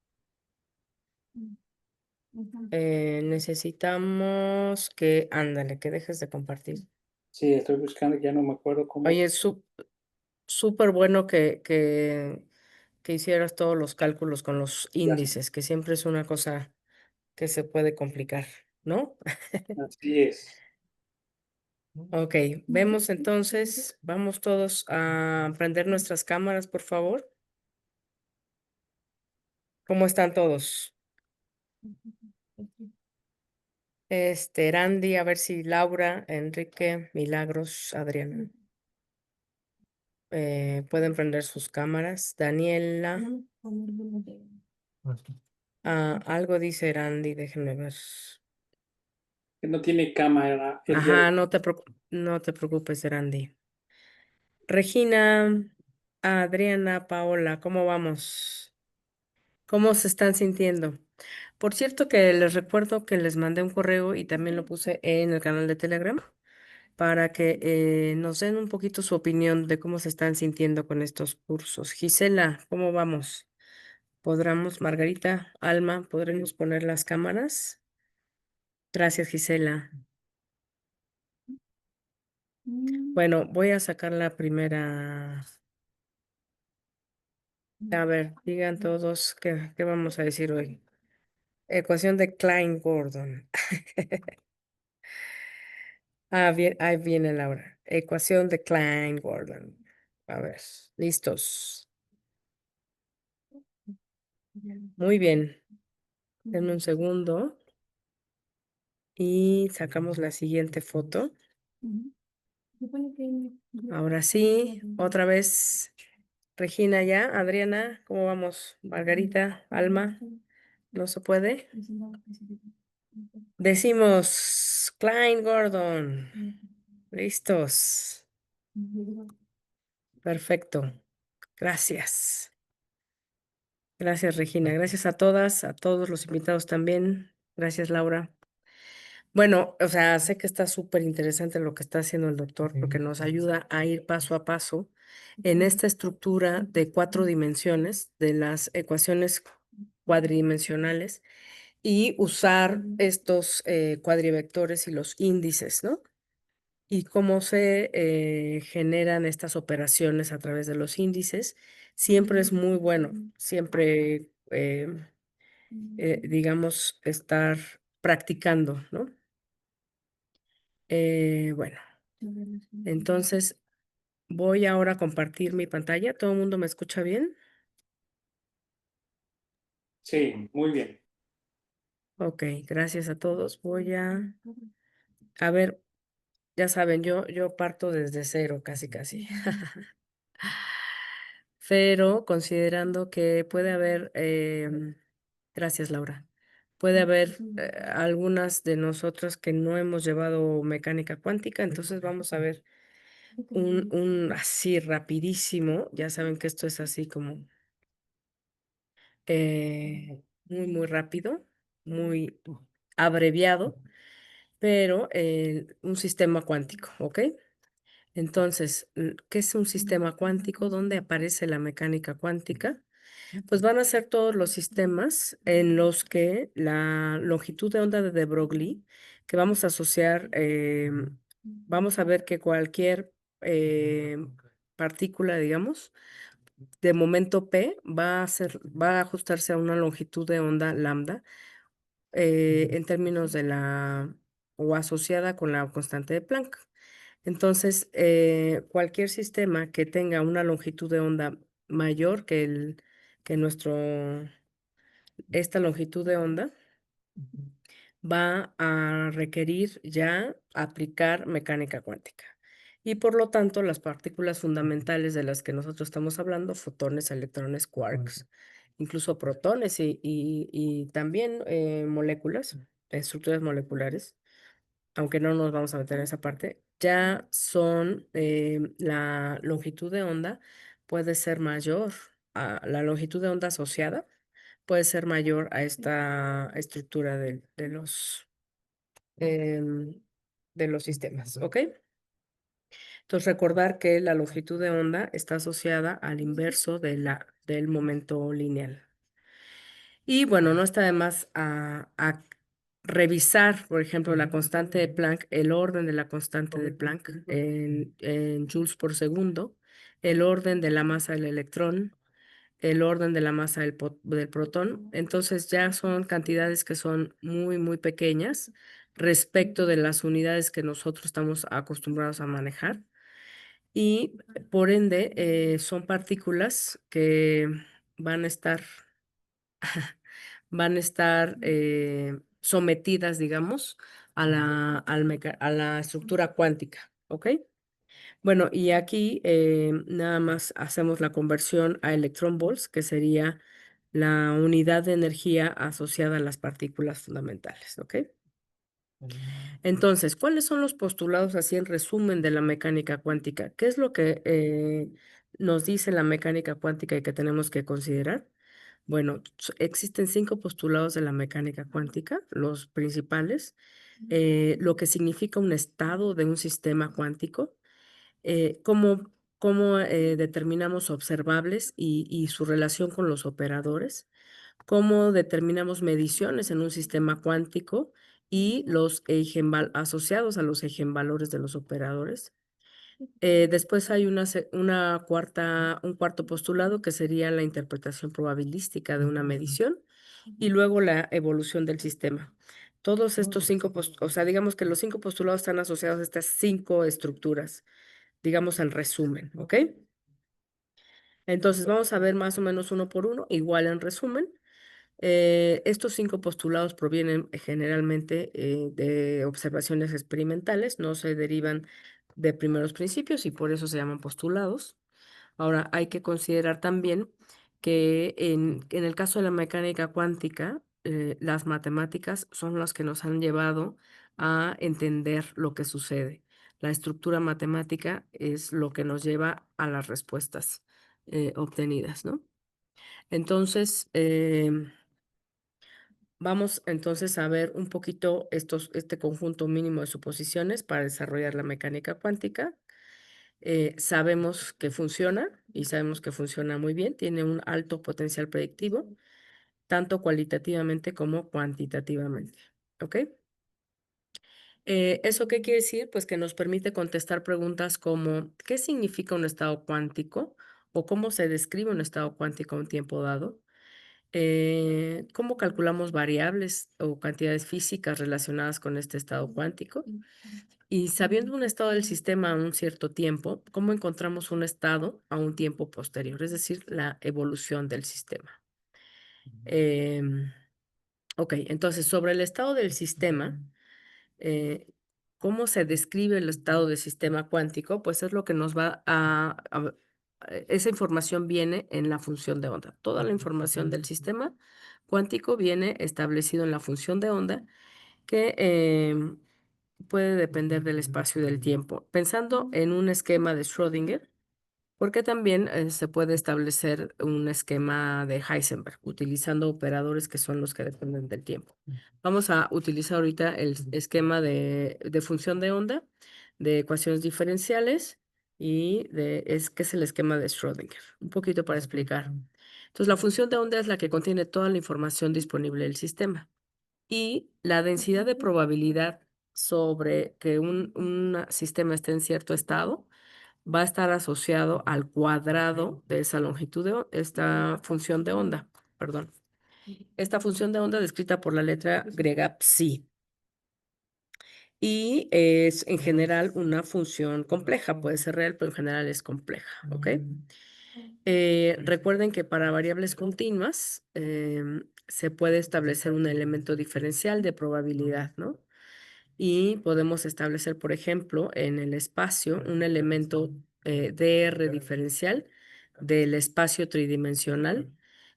necesitamos que, ándale, que dejes de compartir. Sí, estoy buscando, ya no me acuerdo cómo. Oye, es súper bueno que hicieras todos los cálculos con los Ya, índices, que siempre es una cosa que se puede complicar, ¿no? así es. Ok, vemos entonces, vamos todos a prender nuestras cámaras, por favor. ¿Cómo están todos? Randy, a ver si Laura, Enrique, Milagros, Adriana, pueden prender sus cámaras. Daniela, algo dice Randy, déjenme ver. Que no tiene cámara el día de Ajá, hoy. no te preocupes, Randy. Regina, Adriana, Paola, ¿cómo vamos? ¿Cómo se están sintiendo? Por cierto que les recuerdo que les mandé un correo y también lo puse en el canal de Telegram para que nos den un poquito su opinión de cómo se están sintiendo con estos cursos. Gisela, ¿cómo vamos? ¿Podremos, Margarita, Alma, podremos poner las cámaras? Gracias, Gisela. Bueno, voy a sacar la primera. A ver, digan todos qué vamos a decir hoy. Ecuación de Klein-Gordon. Ah, bien, ahí viene Laura. Ecuación de Klein-Gordon. A ver, listos. Muy bien. Denme un segundo y sacamos la siguiente foto. Ahora sí, otra vez. Regina ya, Adriana, ¿cómo vamos? Margarita, Alma, ¿no se puede? Decimos Klein-Gordon. Listos. Perfecto. Gracias. Gracias, Regina. Gracias a todas, a todos los invitados también. Gracias, Laura. Bueno, o sea, sé que está súper interesante lo que está haciendo el doctor porque nos ayuda a ir paso a paso en esta estructura de 4 dimensiones de las ecuaciones cuadridimensionales y usar estos cuadrivectores y los índices, ¿no? Y cómo se generan estas operaciones a través de los índices. Siempre es muy bueno, siempre, digamos, estar practicando, ¿no? Bueno, entonces voy ahora a compartir mi pantalla. ¿Todo el mundo me escucha bien? Sí, muy bien. Ok, gracias a todos. A ver, ya saben, yo parto desde cero, casi, casi. Pero considerando que puede haber, gracias, Laura, puede haber algunas de nosotros que no hemos llevado mecánica cuántica, entonces vamos a ver un así rapidísimo. Ya saben que esto es así como muy, muy rápido, muy abreviado, pero un sistema cuántico, ¿ok? Entonces, ¿qué es un sistema cuántico? ¿Dónde aparece la mecánica cuántica? Pues van a ser todos los sistemas en los que la longitud de onda de Broglie, que vamos a asociar, vamos a ver que cualquier partícula, digamos, de momento P va a ajustarse a una longitud de onda lambda en términos de o asociada con la constante de Planck. Entonces, cualquier sistema que tenga una longitud de onda mayor que esta longitud de onda, va a requerir ya aplicar mecánica cuántica. Y por lo tanto, las partículas fundamentales de las que nosotros estamos hablando, fotones, electrones, quarks, incluso protones y también moléculas, estructuras moleculares, aunque no nos vamos a meter en esa parte, ya son, la longitud de onda puede ser mayor, la longitud de onda asociada puede ser mayor a esta estructura em, de los sistemas, ¿ok? Entonces, recordar que la longitud de onda está asociada al inverso del momento lineal. Y bueno, no está de más a revisar, por ejemplo, la constante de Planck, el orden de la constante de Planck en joules por segundo, el orden de la masa del electrón, el orden de la masa del protón. Entonces ya son cantidades que son muy, muy pequeñas respecto de las unidades que nosotros estamos acostumbrados a manejar. Y por ende, son partículas que van a estar van a estar sometidas, digamos, a la estructura cuántica, ¿ok? Bueno, y aquí nada más hacemos la conversión a electron volts, que sería la unidad de energía asociada a las partículas fundamentales, ¿ok? Entonces, ¿cuáles son los postulados así en resumen de la mecánica cuántica? ¿Qué es lo que nos dice la mecánica cuántica y que tenemos que considerar? Bueno, existen 5 postulados de la mecánica cuántica, los principales, lo que significa un estado de un sistema cuántico, cómo determinamos observables y su relación con los operadores, cómo determinamos mediciones en un sistema cuántico y los asociados a los eigenvalores de los operadores. Después hay un cuarto postulado que sería la interpretación probabilística de una medición y luego la evolución del sistema. Todos estos o sea, digamos que los 5 postulados están asociados a estas 5 estructuras, digamos en resumen, ¿ok? Entonces vamos a ver más o menos uno por uno, igual en resumen. Estos 5 postulados provienen generalmente de observaciones experimentales, no se derivan de primeros principios y por eso se llaman postulados. Ahora, hay que considerar también que en el caso de la mecánica cuántica, las matemáticas son las que nos han llevado a entender lo que sucede. La estructura matemática es lo que nos lleva a las respuestas obtenidas, ¿no? Entonces, vamos entonces a ver un poquito este conjunto mínimo de suposiciones para desarrollar la mecánica cuántica. Sabemos que funciona y sabemos que funciona muy bien, tiene un alto potencial predictivo, tanto cualitativamente como cuantitativamente. ¿Ok? ¿Eso qué quiere decir? Pues que nos permite contestar preguntas como ¿qué significa un estado cuántico? ¿O cómo se describe un estado cuántico a un tiempo dado? ¿Cómo calculamos variables o cantidades físicas relacionadas con este estado cuántico? Y sabiendo un estado del sistema a un cierto tiempo, ¿cómo encontramos un estado a un tiempo posterior? Es decir, la evolución del sistema. Em, ok, entonces sobre el estado del sistema, eh, ¿cómo se describe el estado del sistema cuántico? Pues es lo que nos va esa información viene en la función de onda. Toda la información del sistema cuántico viene establecido en la función de onda que puede depender del espacio y del tiempo. Pensando en un esquema de Schrödinger, porque también se puede establecer un esquema de Heisenberg utilizando operadores que son los que dependen del tiempo. Vamos a utilizar ahorita el esquema de función de onda, de ecuaciones diferenciales que es el esquema de Schrödinger. Un poquito para explicar. Entonces, la función de onda es la que contiene toda la información disponible del sistema y la densidad de probabilidad sobre que un sistema esté en cierto estado va a estar asociado al cuadrado de esa longitud esta función de onda, perdón. Esta función de onda descrita por la letra griega psi y es en general una función compleja, puede ser real, pero en general es compleja, ¿ok? Recuerden que para variables continuas se puede establecer un elemento diferencial de probabilidad, ¿no? y podemos establecer, por ejemplo, en el espacio un elemento dr diferencial del espacio tridimensional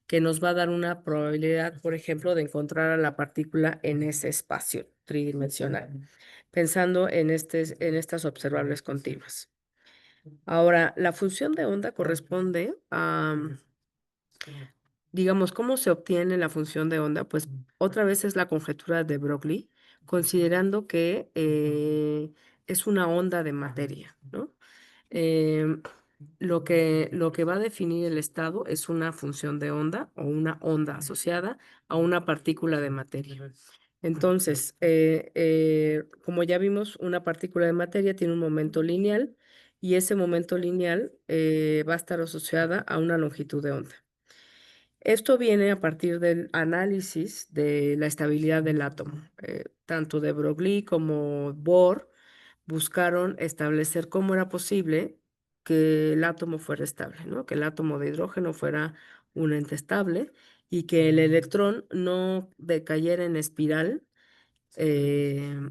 que nos va a dar una probabilidad, por ejemplo, de encontrar a la partícula en ese espacio tridimensional, pensando en estas observables continuas. Ahora, la función de onda corresponde a, digamos, ¿cómo se obtiene la función de onda? Pues otra vez es la conjetura de Broglie, considerando que es una onda de materia, ¿no? Em, lo que va a definir el estado es una función de onda o una onda asociada a una partícula de materia. Entonces, como ya vimos, una partícula de materia tiene un momento lineal y ese momento lineal va a estar asociada a una longitud de onda. Esto viene a partir del análisis de la estabilidad del átomo. Tanto de Broglie como Bohr buscaron establecer cómo era posible que el átomo fuera estable, ¿no? Que el átomo de hidrógeno fuera un ente estable y que el electrón no decayera en espiral,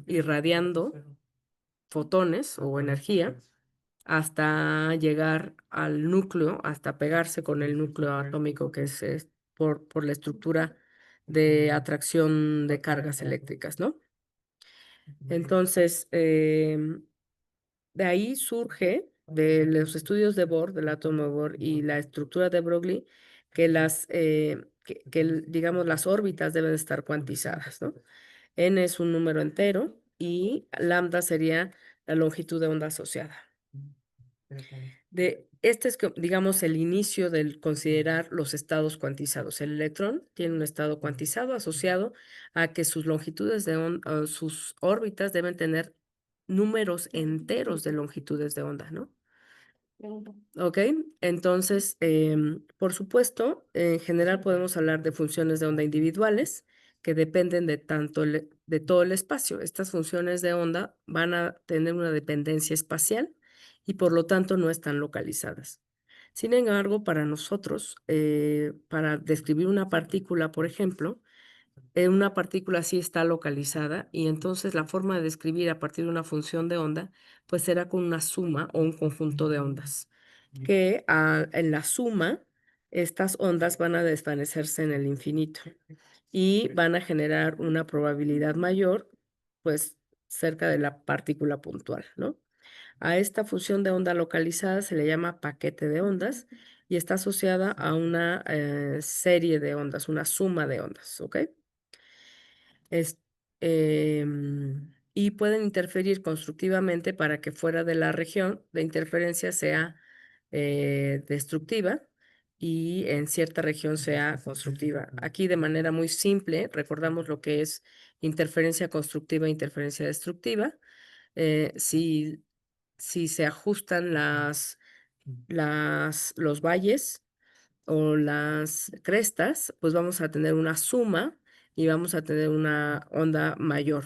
irradiando fotones o energía hasta llegar al núcleo, hasta pegarse con el núcleo atómico, que es por la estructura de atracción de cargas eléctricas, ¿no? Entonces, de ahí surge de los estudios de Bohr, del átomo de Bohr y la estructura de Broglie, digamos, las órbitas deben estar cuantizadas, ¿no? N es un número entero y lambda sería la longitud de onda asociada. Este es, digamos, el inicio del considerar los estados cuantizados. El electrón tiene un estado cuantizado asociado a que sus longitudes de onda, sus órbitas deben tener números enteros de longitudes de onda, ¿no? Ok, entonces, por supuesto, en general podemos hablar de funciones de onda individuales que dependen de de todo el espacio. Estas funciones de onda van a tener una dependencia espacial y por lo tanto no están localizadas. Sin embargo, para nosotros, para describir una partícula, por ejemplo, una partícula sí está localizada y entonces la forma de describir a partir de una función de onda, pues será con una suma o un conjunto de ondas que en la suma, estas ondas van a desvanecerse en el infinito y van a generar una probabilidad mayor, pues cerca de la partícula puntual, ¿no? A esta función de onda localizada se le llama paquete de ondas y está asociada a una serie de ondas, una suma de ondas, ¿ok? Es, y pueden interferir constructivamente para que fuera de la región de interferencia sea destructiva y en cierta región sea constructiva. Aquí de manera muy simple recordamos lo que es interferencia constructiva e interferencia destructiva. Si se ajustan los valles o las crestas, pues vamos a tener una suma y vamos a tener una onda mayor.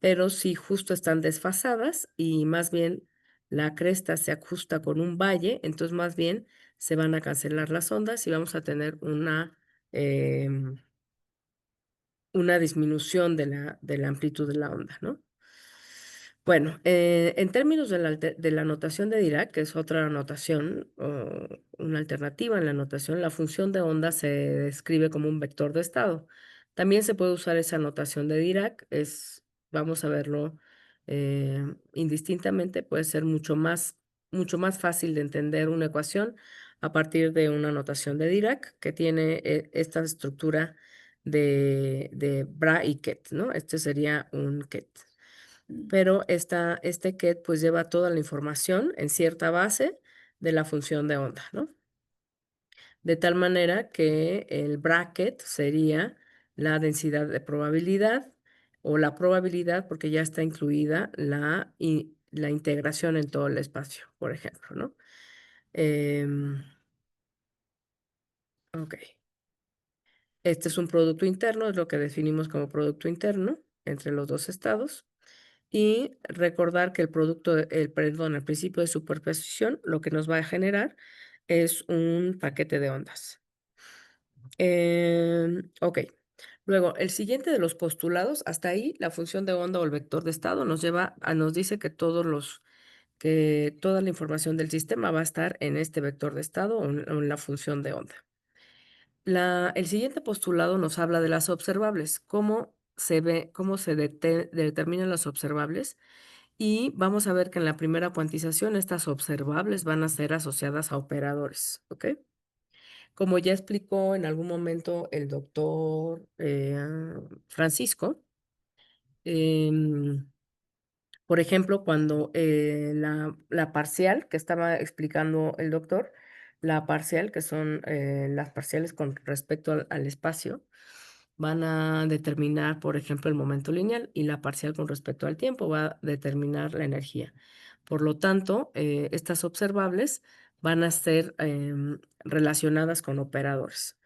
Pero si justo están desfasadas y más bien la cresta se ajusta con un valle, entonces más bien se van a cancelar las ondas y vamos a tener una disminución de la amplitud de la onda, ¿no? Bueno, en términos de la notación de Dirac, que es otra notación, o una alternativa en la notación, la función de onda se describe como un vector de estado. También se puede usar esa notación de Dirac, vamos a verlo indistintamente, puede ser mucho más fácil de entender una ecuación a partir de una notación de Dirac que tiene esta estructura de Bra y Ket, ¿no? Este sería un Ket, pero este ket pues lleva toda la información en cierta base de la función de onda, ¿no? De tal manera que el bracket sería la densidad de probabilidad o la probabilidad porque ya está incluida la integración en todo el espacio, por ejemplo, ¿no? Ok. Este es un producto interno, es lo que definimos como producto interno entre los dos estados. Y recordar que el principio de superposición lo que nos va a generar es un paquete de ondas. Ok, Luego, el siguiente de los postulados, hasta ahí la función de onda o el vector de estado nos dice que que toda la información del sistema va a estar en este vector de estado o en la función de onda. El siguiente postulado nos habla de las observables, cómo se determinan las observables, y vamos a ver que en la primera cuantización estas observables van a ser asociadas a operadores, ¿ok? Como ya explicó en algún momento el doctor Francisco, em, por ejemplo, cuando la parcial que estaba explicando el doctor, la parcial, que son las parciales con respecto al espacio, van a determinar, por ejemplo, el momento lineal, y la parcial con respecto al tiempo va a determinar la energía. Por lo tanto, estas observables van a ser relacionadas con operadores.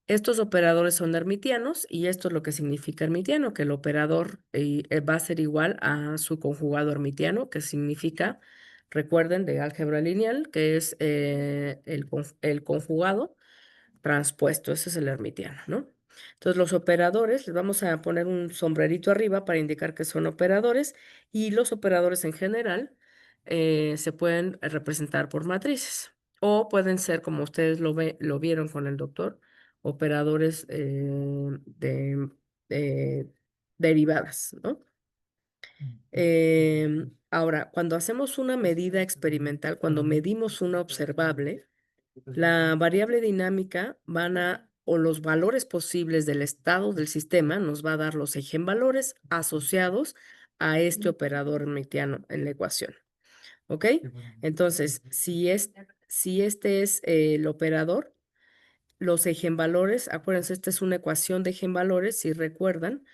Estos operadores son hermitianos y esto es lo que significa hermitiano, que el operador va a ser igual a su conjugado hermitiano, que significa, recuerden, de álgebra lineal, que es el conjugado transpuesto, ese es el hermitiano, ¿no? Entonces los operadores, les vamos a poner un sombrerito arriba para indicar que son operadores, y los operadores en general se pueden representar por matrices o pueden ser, como ustedes lo vieron con el doctor, operadores de derivadas, ¿no? Ahora, cuando hacemos una medida experimental, cuando medimos una observable, la variable dinámica o los valores posibles del estado del sistema nos va a dar los eigenvalores asociados a este operador hermitiano en la ecuación. ¿Ok? Entonces, si este es el operador, los eigenvalores, acuérdense, esta es una ecuación de eigenvalores, si recuerdan,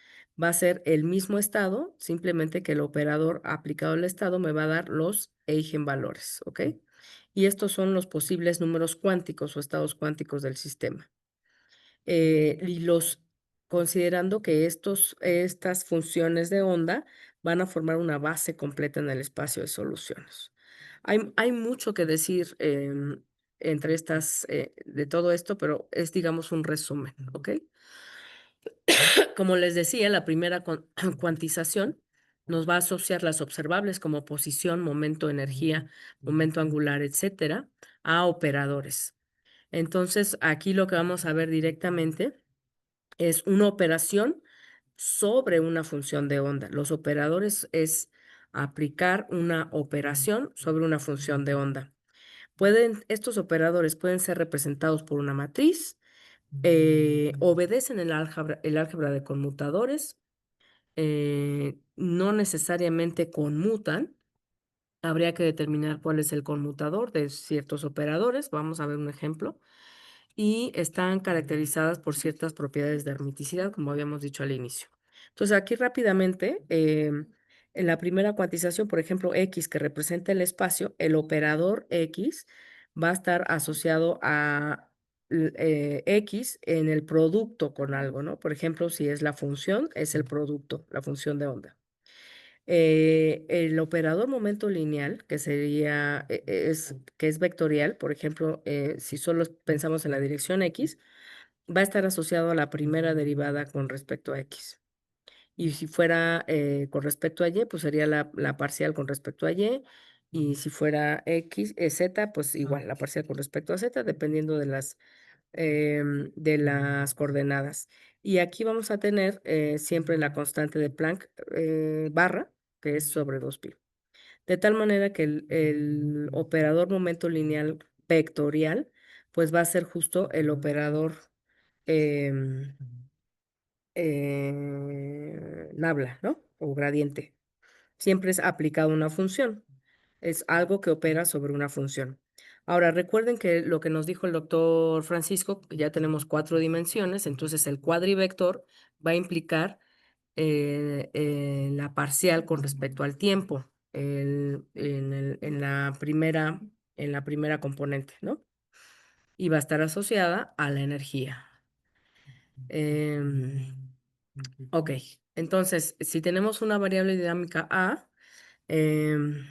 va a ser el mismo estado, simplemente que el operador aplicado al estado me va a dar los eigenvalores, ¿ok? Y estos son los posibles números cuánticos o estados cuánticos del sistema. Y considerando que estas funciones de onda van a formar una base completa en el espacio de soluciones. Hay mucho que decir entre de todo esto, pero es, digamos, un resumen, ¿ok? Como les decía, la primera cuantización nos va a asociar las observables como posición, momento, energía, momento angular, etcétera, a operadores. Entonces, aquí lo que vamos a ver directamente es una operación sobre una función de onda. Los operadores es aplicar una operación sobre una función de onda. Estos operadores pueden ser representados por una matriz, obedecen el álgebra de conmutadores, no necesariamente conmutan. Habría que determinar cuál es el conmutador de ciertos operadores. Vamos a ver un ejemplo. Y están caracterizadas por ciertas propiedades de hermiticidad, como habíamos dicho al inicio. Entonces, aquí rápidamente, en la primera cuantización, por ejemplo, X, que representa el espacio, el operador X va a estar asociado a X en el producto con algo, ¿no? Por ejemplo, si es la función, es el producto, la función de onda. El operador momento lineal, que que es vectorial, por ejemplo, si solo pensamos en la dirección X, va a estar asociado a la primera derivada con respecto a X. Y si fuera con respecto a Y, pues sería la parcial con respecto a Y. Y si fuera Z, pues igual, la parcial con respecto a Z, dependiendo de las coordenadas. Y aquí vamos a tener siempre la constante de Planck barra, que es sobre 2pi. De tal manera que el operador momento lineal vectorial, pues va a ser justo el operador em, nabla, ¿no? O gradiente. Siempre es aplicado a una función. Es algo que opera sobre una función. Ahora, recuerden que lo que nos dijo el doctor Francisco, que ya tenemos 4 dimensiones, entonces el cuadrivector va a implicar la parcial con respecto al tiempo en la primera componente, ¿no? Y va a estar asociada a la energía. Em, ok, entonces, si tenemos una variable dinámica A, em,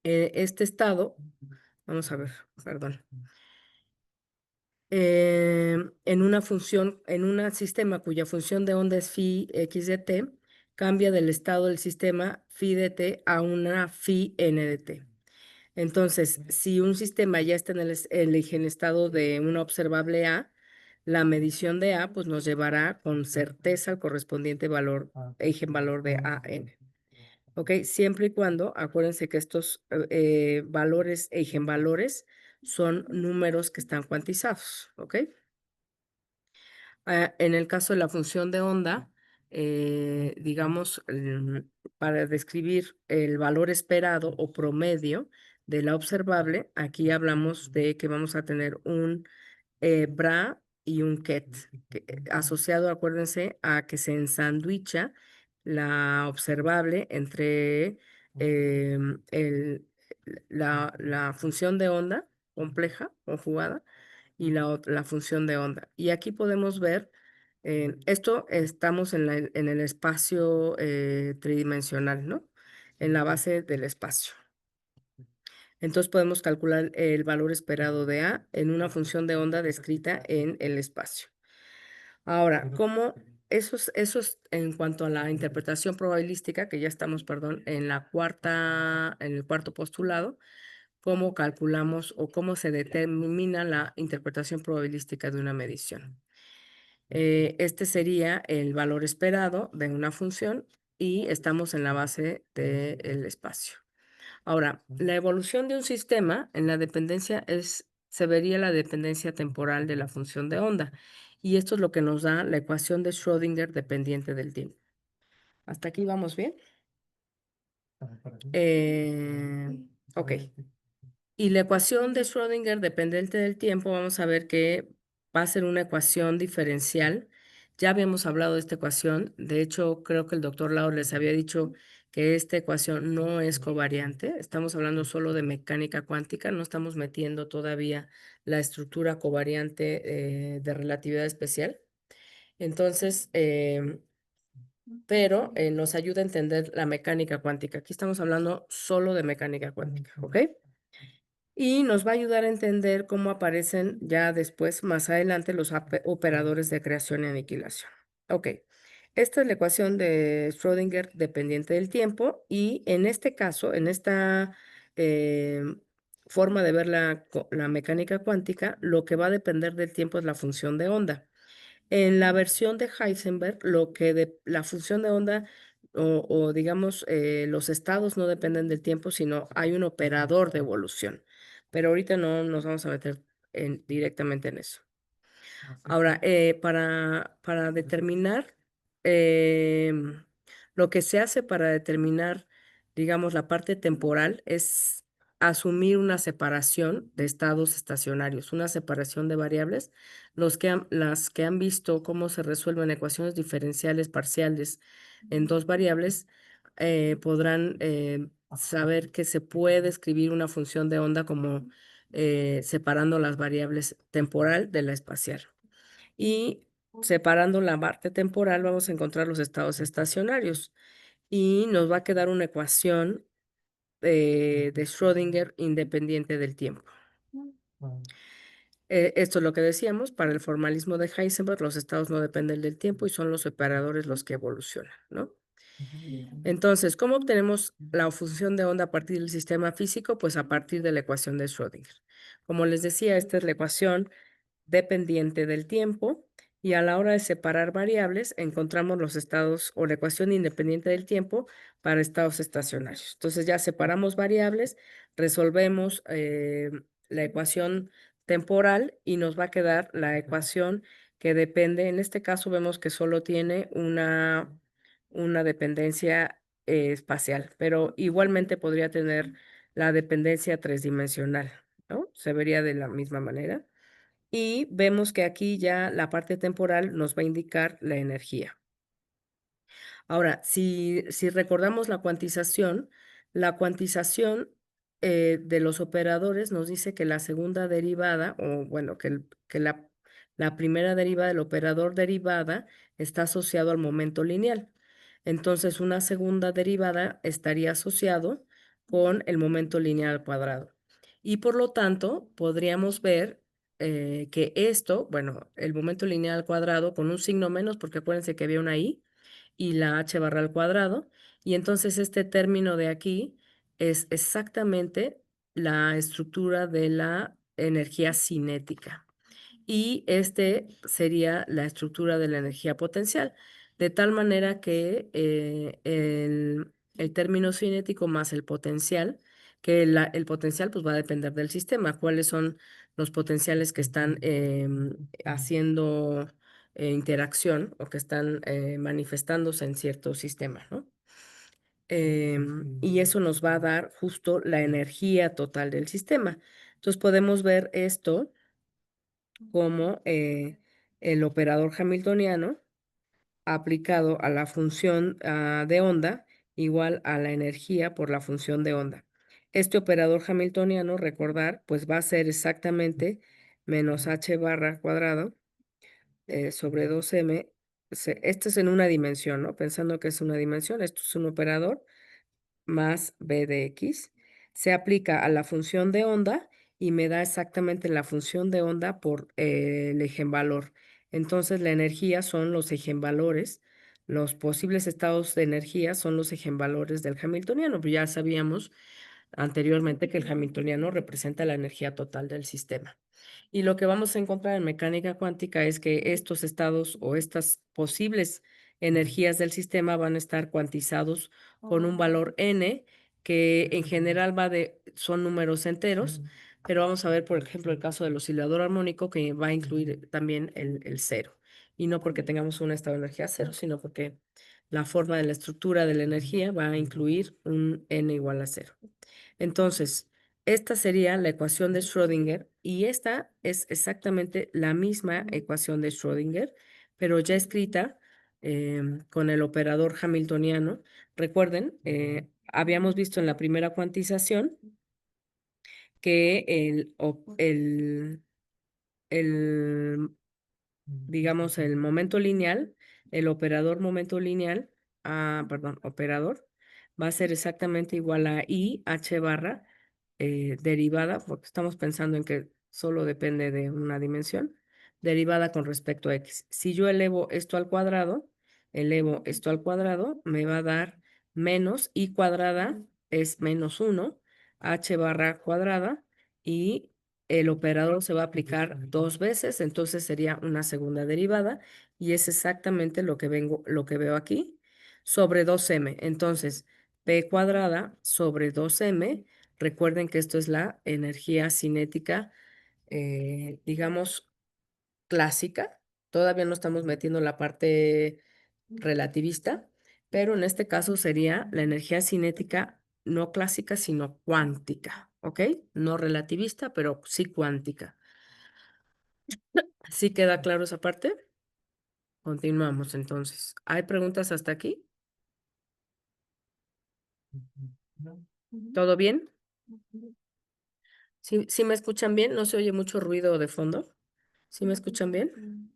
este estado, vamos a ver, perdón. en una función, en un sistema cuya función de onda es phi x de t, cambia del estado del sistema phi de t a una phi n de t. Entonces, si un sistema ya está en en estado de una observable A, la medición de A pues nos llevará con certeza al correspondiente valor, eigenvalor de AN. ¿Ok? Siempre y cuando, acuérdense que estos valores, eigenvalores, son números que están cuantizados. ¿Ok? En el caso de la función de onda, digamos, para describir el valor esperado o promedio de la observable, aquí hablamos de que vamos a tener un bra y un ket, asociado, acuérdense, a que se ensandwicha la observable entre la función de onda compleja, conjugada, y la función de onda. Y aquí podemos ver, esto estamos en el espacio tridimensional, ¿no? En la base del espacio. Entonces podemos calcular el valor esperado de A en una función de onda descrita en el espacio. Ahora, ¿cómo eso es en cuanto a la interpretación probabilística, que ya estamos, perdón, en el cuarto postulado, cómo calculamos o cómo se determina la interpretación probabilística de una medición? Este sería el valor esperado de una función y estamos en la base del espacio. Ahora, la evolución de un sistema en la dependencia se vería la dependencia temporal de la función de onda. Y esto es lo que nos da la ecuación de Schrödinger dependiente del tiempo. ¿Hasta aquí vamos bien? Ok. Y la ecuación de Schrödinger dependiente del tiempo, vamos a ver que va a ser una ecuación diferencial. Ya habíamos hablado de esta ecuación. De hecho, creo que el doctor Lau les había dicho que esta ecuación no es covariante. Estamos hablando solo de mecánica cuántica. No estamos metiendo todavía la estructura covariante de relatividad especial. Entonces, pero nos ayuda a entender la mecánica cuántica. Aquí estamos hablando solo de mecánica cuántica, ¿ok? Y nos va a ayudar a entender cómo aparecen ya después, más adelante, los operadores de creación y aniquilación. Ok, esta es la ecuación de Schrödinger dependiente del tiempo y en este caso, en esta eh, forma de ver la mecánica cuántica, lo que va a depender del tiempo es la función de onda. En la versión de Heisenberg, la función de onda o digamos los estados no dependen del tiempo, sino hay un operador de evolución. Pero ahorita no nos vamos a meter directamente en eso. Ahora, para determinar lo que se hace para determinar, digamos, la parte temporal es asumir una separación de estados estacionarios, una separación de variables. Las que han visto cómo se resuelven ecuaciones diferenciales parciales en dos variables, podrán saber que se puede escribir una función de onda como separando las variables temporal de la espacial. Y separando la parte temporal vamos a encontrar los estados estacionarios y nos va a quedar una ecuación de Schrödinger independiente del tiempo. Esto es lo que decíamos, para el formalismo de Heisenberg, los estados no dependen del tiempo y son los separadores los que evolucionan, ¿no? Entonces, ¿cómo obtenemos la función de onda a partir del sistema físico? Pues a partir de la ecuación de Schrödinger. Como les decía, esta es la ecuación dependiente del tiempo y a la hora de separar variables encontramos los estados o la ecuación independiente del tiempo para estados estacionarios. Entonces ya separamos variables, resolvemos la ecuación temporal y nos va a quedar la ecuación que depende. En este caso vemos que solo tiene una dependencia espacial, pero igualmente podría tener la dependencia tridimensional, ¿no? Se vería de la misma manera. Y vemos que aquí ya la parte temporal nos va a indicar la energía. Ahora, si recordamos la cuantización de los operadores nos dice que la segunda derivada, o bueno, que la primera derivada del operador derivada está asociado al momento lineal. Entonces, una segunda derivada estaría asociado con el momento lineal al cuadrado. Y por lo tanto, podríamos ver que esto, bueno, el momento lineal al cuadrado con un signo menos, porque acuérdense que había una i, y la h barra al cuadrado, y entonces este término de aquí es exactamente la estructura de la energía cinética y este sería la estructura de la energía potencial, de tal manera que el término cinético más el potencial, que el potencial pues va a depender del sistema, cuáles son los potenciales que están haciendo interacción o que están manifestándose en cierto sistema, ¿no? Y eso nos va a dar justo la energía total del sistema. Entonces podemos ver esto como el operador hamiltoniano aplicado a la función de onda igual a la energía por la función de onda. Este operador hamiltoniano, recordar, pues va a ser exactamente menos h barra al cuadrado sobre 2m. Esto es en una dimensión, ¿no? Pensando que es una dimensión, esto es un operador más b de x, se aplica a la función de onda y me da exactamente la función de onda por el eigenvalor. Entonces la energía son los eigenvalores, los posibles estados de energía son los eigenvalores del hamiltoniano, pero ya sabíamos anteriormente que el hamiltoniano representa la energía total del sistema. Y lo que vamos a encontrar en mecánica cuántica es que estos estados o estas posibles energías del sistema van a estar cuantizados con un valor n, que en general son números enteros, pero vamos a ver, por ejemplo, el caso del oscilador armónico que va a incluir también el cero. Y no porque tengamos un estado de energía cero, sino porque la forma de la estructura de la energía va a incluir un n igual a cero. Entonces, esta sería la ecuación de Schrödinger y esta es exactamente la misma ecuación de Schrödinger, pero ya escrita con el operador hamiltoniano. Recuerden, habíamos visto en la primera cuantización que el digamos, el momento lineal, el operador momento lineal, perdón, operador, va a ser exactamente igual a I h barra derivada, porque estamos pensando en que solo depende de una dimensión, derivada con respecto a x. Si yo elevo esto al cuadrado, me va a dar menos I cuadrada es menos 1, h barra cuadrada, y el operador se va a aplicar dos veces, entonces sería una segunda derivada, y es exactamente lo que veo aquí, sobre 2m. Entonces, p cuadrada sobre 2m, recuerden que esto es la energía cinética, digamos, clásica. Todavía no estamos metiendo la parte relativista, pero en este caso sería la energía cinética no clásica, sino cuántica, ¿ok? No relativista, pero sí cuántica. ¿Sí queda claro esa parte? Continuamos entonces. ¿Hay preguntas hasta aquí? ¿Todo bien? ¿Sí me escuchan bien? ¿No se oye mucho ruido de fondo? ¿Sí me escuchan bien?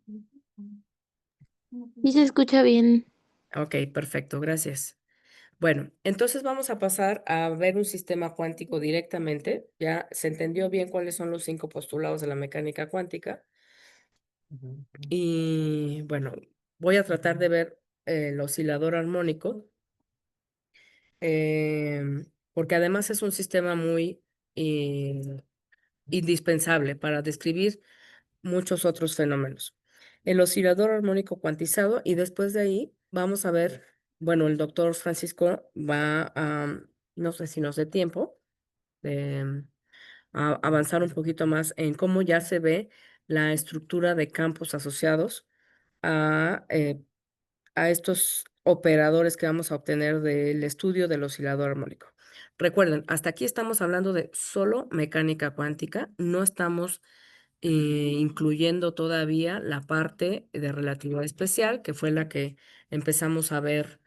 Sí se escucha bien. Ok, perfecto, gracias. Bueno, entonces vamos a pasar a ver un sistema cuántico directamente. Ya se entendió bien cuáles son los 5 postulados de la mecánica cuántica. Y bueno, voy a tratar de ver el oscilador armónico, porque además es un sistema muy indispensable para describir muchos otros fenómenos. El oscilador armónico cuantizado, y después de ahí vamos a ver, bueno, el doctor Francisco va a, no sé si nos dé tiempo, de avanzar un poquito más en cómo ya se ve la estructura de campos asociados a, a estos operadores que vamos a obtener del estudio del oscilador armónico. Recuerden, hasta aquí estamos hablando de solo mecánica cuántica, no estamos incluyendo todavía la parte de relatividad especial, que fue la que empezamos a ver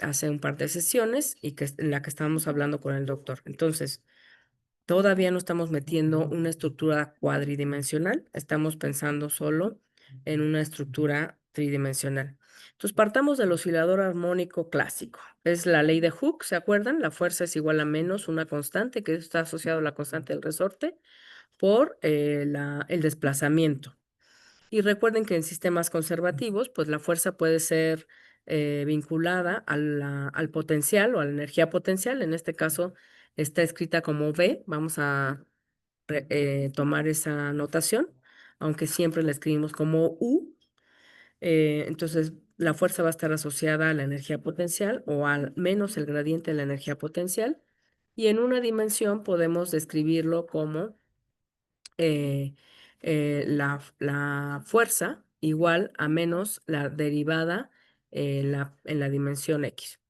hace un par de sesiones y en la que estábamos hablando con el doctor. Entonces, todavía no estamos metiendo una estructura cuadridimensional, estamos pensando solo en una estructura tridimensional. Entonces, partamos del oscilador armónico clásico. Es la ley de Hooke, ¿se acuerdan? La fuerza es igual a menos una constante, que está asociada a la constante del resorte, por el desplazamiento. Y recuerden que en sistemas conservativos, pues la fuerza puede ser vinculada al potencial o a la energía potencial. En este caso está escrita como V. Vamos a tomar esa notación, aunque siempre la escribimos como U. Entonces, la fuerza va a estar asociada a la energía potencial o al menos el gradiente de la energía potencial. Y en una dimensión podemos describirlo como eh, la fuerza igual a menos la derivada en la dimensión X.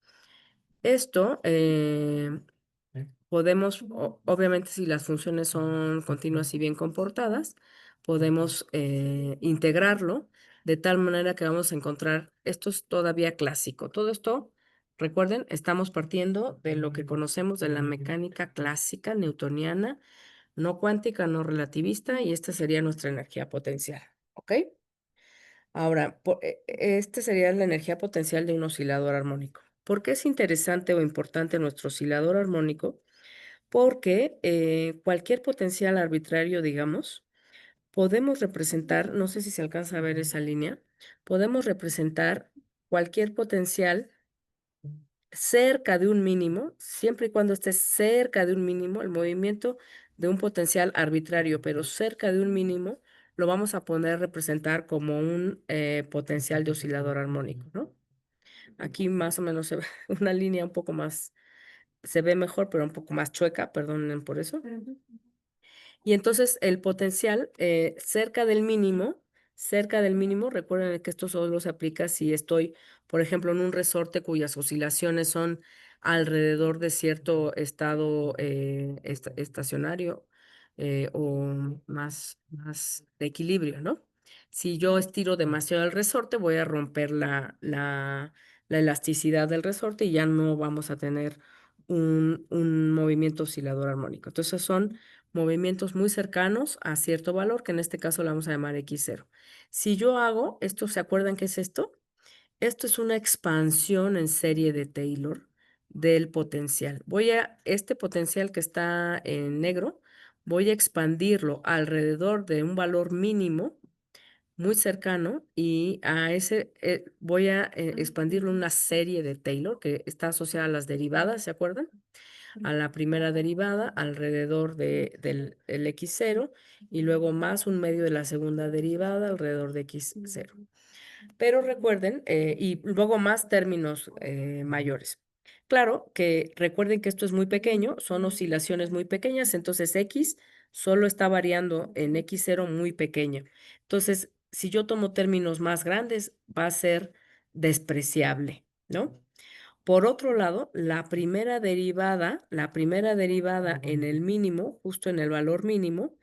Esto podemos, obviamente, si las funciones son continuas y bien comportadas, podemos integrarlo de tal manera que vamos a encontrar, esto es todavía clásico. Todo esto, recuerden, estamos partiendo de lo que conocemos de la mecánica clásica newtoniana, no cuántica, no relativista, y esta sería nuestra energía potencial, ¿ok? Ahora, este sería la energía potencial de un oscilador armónico. ¿Por qué es interesante o importante nuestro oscilador armónico? Porque cualquier potencial arbitrario, digamos, podemos representar, no sé si se alcanza a ver esa línea, podemos representar cualquier potencial cerca de un mínimo, siempre y cuando esté cerca de un mínimo, el movimiento de un potencial arbitrario, pero cerca de un mínimo, lo vamos a poder representar como un potencial de oscilador armónico, ¿no? Aquí más o menos se ve una línea un poco más, se ve mejor, pero un poco más chueca, perdonen por eso. Y entonces el potencial cerca del mínimo, recuerden que esto solo se aplica si estoy, por ejemplo, en un resorte cuyas oscilaciones son alrededor de cierto estado estacionario o más de equilibrio, ¿no? Si yo estiro demasiado el resorte, voy a romper la elasticidad del resorte y ya no vamos a tener un movimiento oscilador armónico. Entonces son movimientos muy cercanos a cierto valor, que en este caso le vamos a llamar x0. Si yo hago esto, ¿se acuerdan qué es esto? Esto es una expansión en serie de Taylor del potencial. Este potencial que está en negro, voy a expandirlo alrededor de un valor mínimo muy cercano y a ese voy a expandirlo una serie de Taylor que está asociada a las derivadas, ¿se acuerdan? A la primera derivada alrededor del x0 y luego más un medio de la segunda derivada alrededor de x0. Pero recuerden, y luego más términos mayores. Claro que recuerden que esto es muy pequeño, son oscilaciones muy pequeñas, entonces x solo está variando en x0 muy pequeño. Entonces, si yo tomo términos más grandes, va a ser despreciable, ¿no? Por otro lado, la primera derivada en el mínimo, justo en el valor mínimo,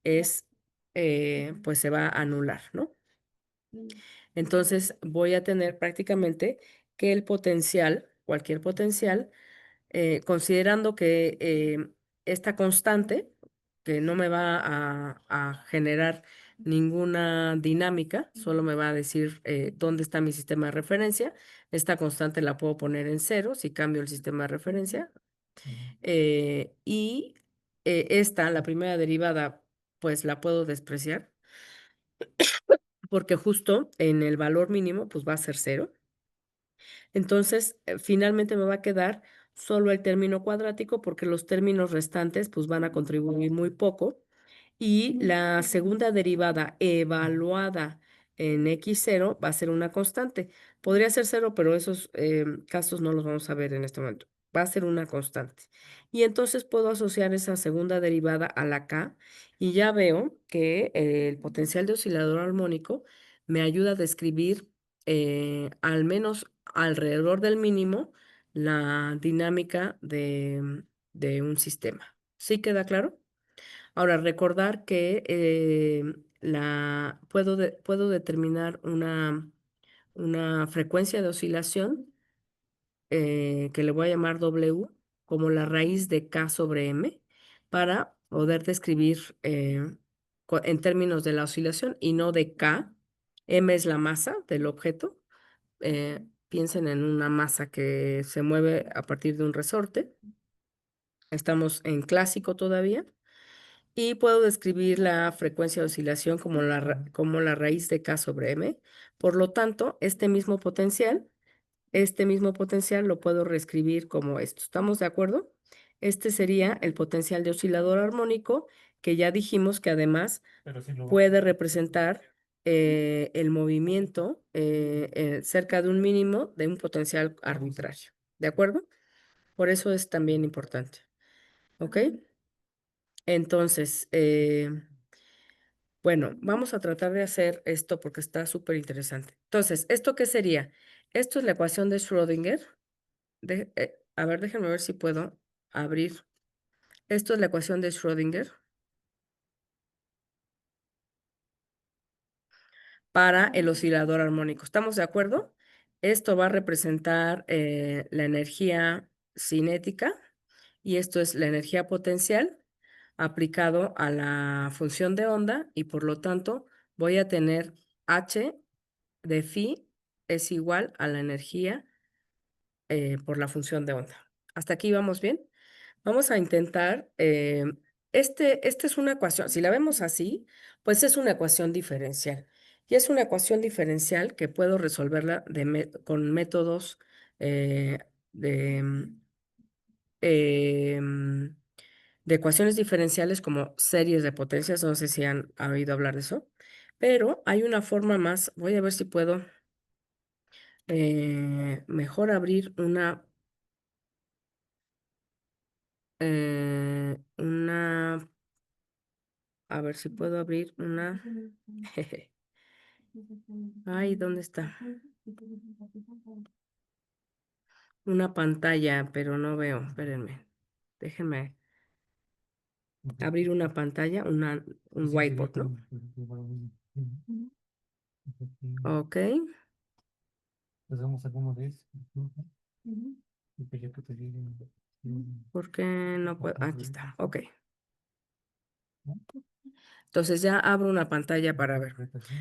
pues se va a anular, ¿no? Entonces voy a tener prácticamente que el potencial, cualquier potencial, considerando que esta constante, que no me va a generar ninguna dinámica, solo me va a decir dónde está mi sistema de referencia. Esta constante la puedo poner en cero si cambio el sistema de referencia. Y la primera derivada, pues la puedo despreciar porque justo en el valor mínimo, pues va a ser cero. Entonces, finalmente me va a quedar solo el término cuadrático porque los términos restantes pues van a contribuir muy poco y la segunda derivada evaluada en x0 va a ser una constante. Podría ser cero, pero esos casos no los vamos a ver en este momento. Va a ser una constante. Y entonces puedo asociar esa segunda derivada a la k y ya veo que el potencial de oscilador armónico me ayuda a describir al menos alrededor del mínimo la dinámica de un sistema. ¿Sí queda claro? Ahora, recordar que puedo determinar una frecuencia de oscilación que le voy a llamar W como la raíz de K sobre M para poder describir en términos de la oscilación y no de K. M es la masa del objeto. Piensen en una masa que se mueve a partir de un resorte. Estamos en clásico todavía. Y puedo describir la frecuencia de oscilación como como la raíz de K sobre M. Por lo tanto, este mismo potencial lo puedo reescribir como esto. ¿Estamos de acuerdo? Este sería el potencial de oscilador armónico, que ya dijimos que además puede representar el movimiento cerca de un mínimo de un potencial arbitrario. ¿De acuerdo? Por eso es también importante. ¿Ok? Entonces, bueno, vamos a tratar de hacer esto porque está súper interesante. Entonces, ¿esto qué sería? Esto es la ecuación de Schrödinger. A ver, déjenme ver si puedo abrir. Esto es la ecuación de Schrödinger para el oscilador armónico. ¿Estamos de acuerdo? Esto va a representar la energía cinética y esto es la energía potencial aplicado a la función de onda y por lo tanto voy a tener H de phi es igual a la energía por la función de onda. ¿Hasta aquí vamos bien? Vamos a intentar, esta es una ecuación, si la vemos así, pues es una ecuación diferencial. Y es una ecuación diferencial que puedo resolverla con métodos eh, de, em, de ecuaciones diferenciales como series de potencias, no sé si han oído hablar de eso, pero hay una forma más, voy a ver si puedo mejor abrir una, a ver si puedo abrir una, ay, ¿dónde está? Una pantalla, pero no veo, espérenme, déjenme abrir una pantalla, un whiteboard, ¿no? Ok, ¿por qué no puedo? Aquí está, ok. Entonces ya abro una pantalla para ver.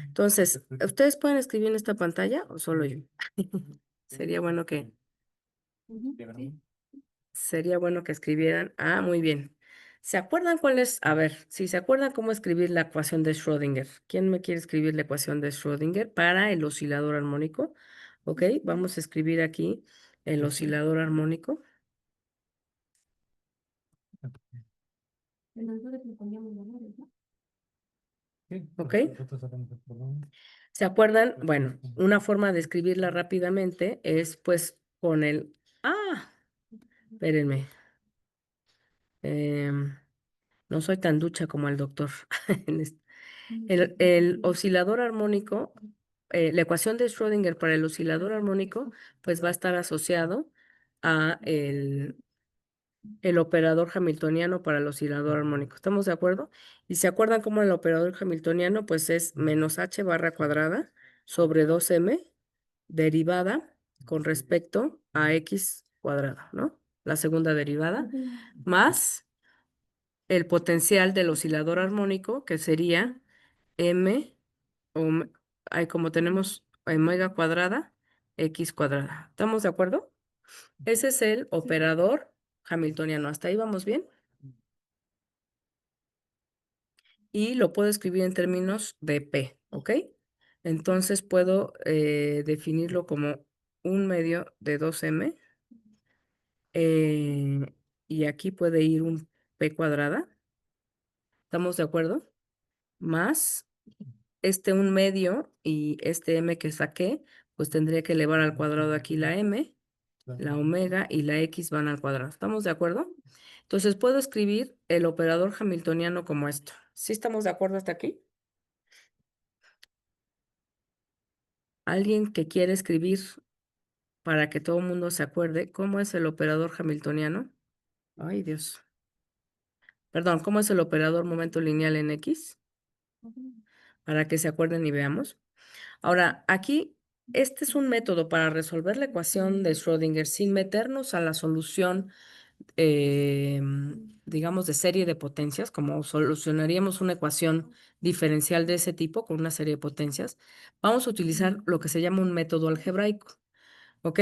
Entonces, ¿ustedes pueden escribir en esta pantalla o solo yo? Sería bueno que, sería bueno que escribieran. Ah, muy bien. ¿Se acuerdan cuál es? A ver, si se acuerdan cómo escribir la ecuación de Schrödinger. ¿Quién me quiere escribir la ecuación de Schrödinger para el oscilador armónico? Ok, vamos a escribir aquí el oscilador armónico. Ok. ¿Se acuerdan? Bueno, una forma de escribirla rápidamente es pues con el... Ah, espérenme. em, no soy tan ducha como el doctor. en esto. El oscilador armónico, la ecuación de Schrödinger para el oscilador armónico, pues va a estar asociado a el operador hamiltoniano para el oscilador armónico. ¿Estamos de acuerdo? ¿Y se acuerdan cómo el operador hamiltoniano? Pues es menos h barra cuadrada sobre 2m derivada con respecto a x cuadrado, ¿no? La segunda derivada, más el potencial del oscilador armónico, que sería m, ahí como tenemos omega cuadrada, x cuadrada. ¿Estamos de acuerdo? Ese es el operador hamiltoniano. ¿Hasta ahí vamos bien? Y lo puedo escribir en términos de P, ¿ok? Entonces puedo definirlo como un medio de 2m y aquí puede ir un P cuadrada. ¿Estamos de acuerdo? Más este un medio y este m que saqué, pues tendría que elevar al cuadrado aquí la m, la omega y la x van al cuadrado. ¿Estamos de acuerdo? Entonces puedo escribir el operador hamiltoniano como esto. ¿Sí estamos de acuerdo hasta aquí? ¿Alguien que quiere escribir para que todo el mundo se acuerde cómo es el operador hamiltoniano? Ay, Dios. Perdón, ¿cómo es el operador momento lineal en X? Para que se acuerden y veamos. Ahora, aquí, este es un método para resolver la ecuación de Schrödinger sin meternos a la solución, eh, digamos, de serie de potencias, como solucionaríamos una ecuación diferencial de ese tipo con una serie de potencias. Vamos a utilizar lo que se llama un método algebraico, ¿ok?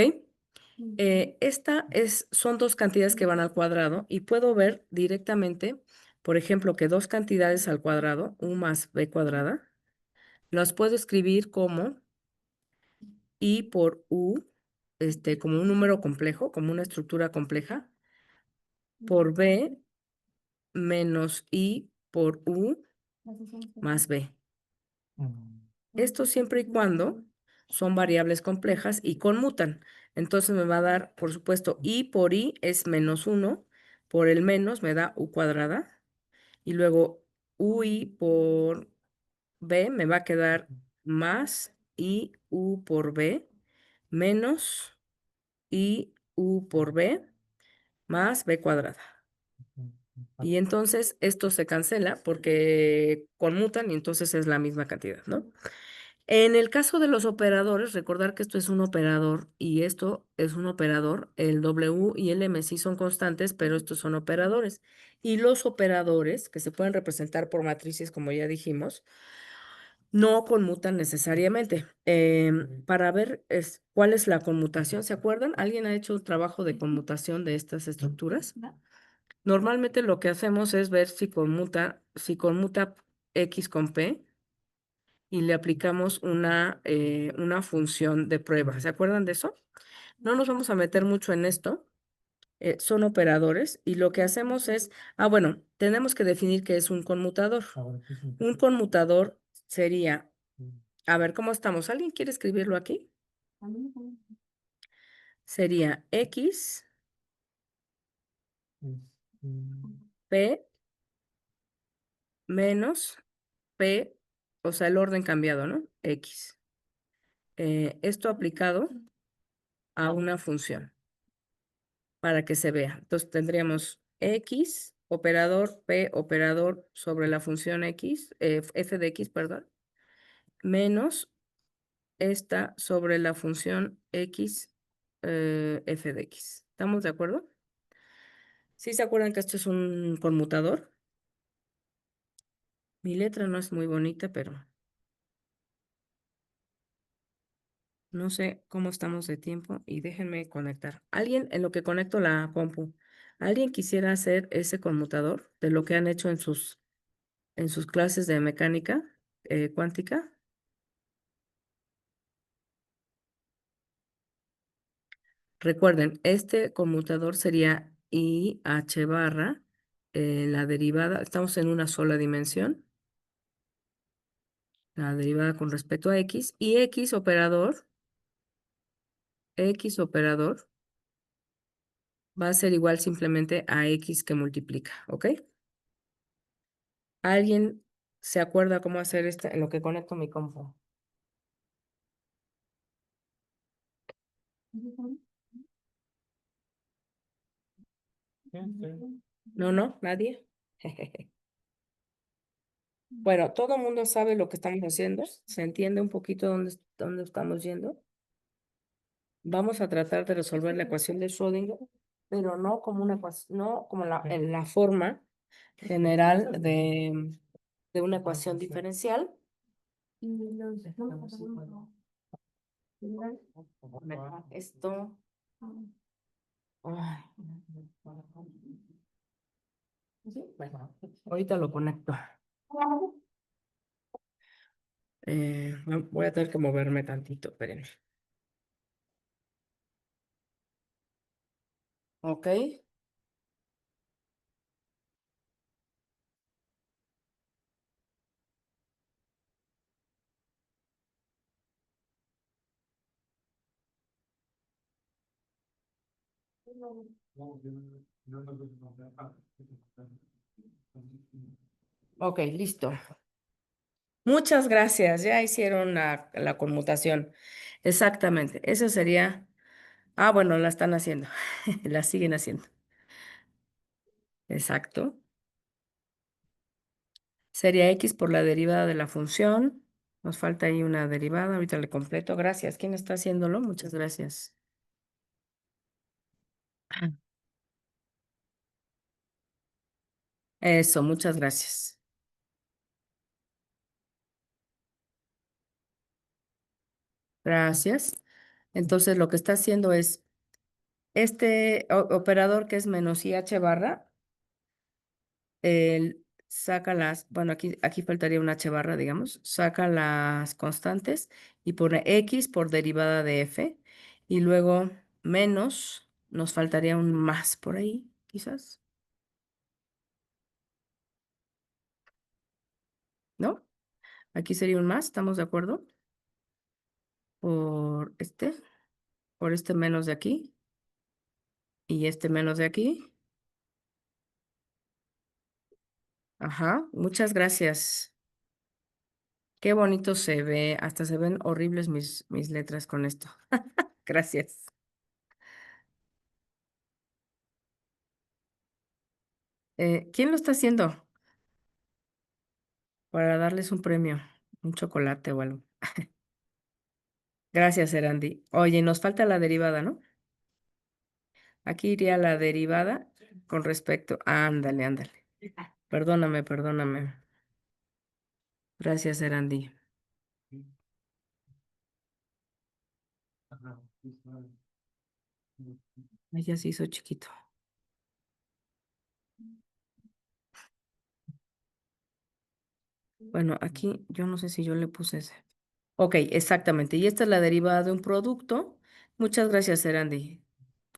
Son dos cantidades que van al cuadrado y puedo ver directamente por ejemplo, que dos cantidades al cuadrado, u más b cuadrada, las puedo escribir como i por u, como un número complejo, como una estructura compleja, por b menos i por u más b. Esto siempre y cuando son variables complejas y conmutan. Entonces me va a dar, por supuesto, i por i es menos 1, por el menos me da u cuadrada, y luego ui por b me va a quedar más i u por b menos i u por b más b cuadrada. Y entonces esto se cancela porque conmutan y entonces es la misma cantidad, ¿no? En el caso de los operadores, recordar que esto es un operador y esto es un operador. El W y el M sí son constantes, pero estos son operadores. Y los operadores, que se pueden representar por matrices, como ya dijimos, no conmutan necesariamente. Para ver cuál es la conmutación, ¿se acuerdan? ¿Alguien ha hecho un trabajo de conmutación de estas estructuras? Normalmente lo que hacemos es ver si conmuta X con P y le aplicamos una función de prueba. ¿Se acuerdan de eso? No nos vamos a meter mucho en esto. Son operadores y lo que hacemos es, bueno, tenemos que definir qué es un conmutador. Un conmutador sería, a ver, ¿cómo estamos? ¿Alguien quiere escribirlo aquí? Sería X, P menos P, o sea, el orden cambiado, ¿no? X. Esto aplicado a una función para que se vea. Entonces tendríamos X, operador P, operador sobre la función X, f de X, perdón, menos esta sobre la función X, f de X. ¿Estamos de acuerdo? ¿Sí se acuerdan que esto es un conmutador? Mi letra no es muy bonita, pero no sé cómo estamos de tiempo y déjenme conectar. ¿Alguien, en lo que conecto la compu, alguien quisiera hacer ese conmutador de lo que han hecho en sus clases de mecánica cuántica? Recuerden, este conmutador sería IH barra, la derivada, estamos en una sola dimensión, la derivada con respecto a X, y X operador va a ser igual simplemente a X que multiplica, ¿ok? ¿Alguien se acuerda cómo hacer en lo que conecto mi compu? No, no, nadie. Bueno, todo el mundo sabe lo que estamos haciendo. ¿Se entiende un poquito dónde estamos yendo? Vamos a tratar de resolver la ecuación de Schrödinger, pero no como una ecuación, no como en la forma general de una ecuación diferencial. Esto. Ay, bueno, ahorita lo conecto. Voy a tener que moverme tantito, espérenme. Ok. Ok, listo. Muchas gracias. Ya hicieron la conmutación. Exactamente. Eso sería. Bueno, la están haciendo. La siguen haciendo. Exacto. Sería X por la derivada de la función. Nos falta ahí una derivada. Ahorita le completo. Gracias. ¿Quién está haciéndolo? Muchas gracias. Eso, muchas gracias. Gracias. Entonces, lo que está haciendo es este operador que es menos IH barra, saca bueno, aquí faltaría una h barra, digamos, saca las constantes y pone x por derivada de f y luego menos, nos faltaría un más por ahí, quizás, ¿no? Aquí sería un más, ¿estamos de acuerdo? Por este menos de aquí y este menos de aquí. Ajá, muchas gracias. Qué bonito se ve, hasta se ven horribles mis letras con esto. Gracias. ¿Quién lo está haciendo? Para darles un premio, un chocolate o algo. Gracias, Erandi. Oye, nos falta la derivada, ¿no? Aquí iría la derivada con respecto. Ándale, ándale. Perdóname, perdóname. Gracias, Erandi. Ay, ya se hizo chiquito. Bueno, aquí yo no sé si yo le puse ese. Ok, exactamente. Y esta es la derivada de un producto. Muchas gracias, Erandi.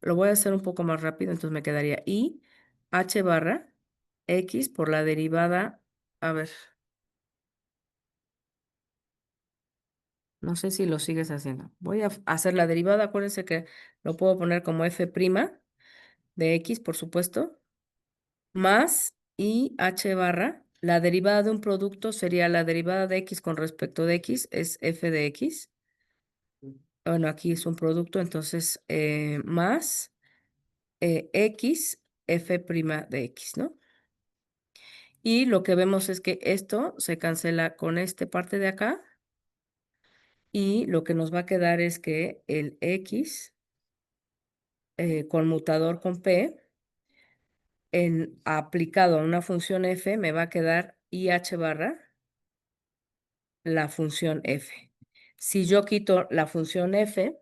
Lo voy a hacer un poco más rápido, entonces me quedaría I h barra x por la derivada. A ver, no sé si lo sigues haciendo. Voy a hacer la derivada. Acuérdense que lo puedo poner como f' de x, por supuesto, más I h barra. La derivada de un producto sería la derivada de x con respecto de x, es f de x. Bueno, aquí es un producto, entonces más x f' de x, ¿no? Y lo que vemos es que esto se cancela con esta parte de acá y lo que nos va a quedar es que el x conmutador con p aplicado a una función f me va a quedar ih barra la función f. Si yo quito la función f,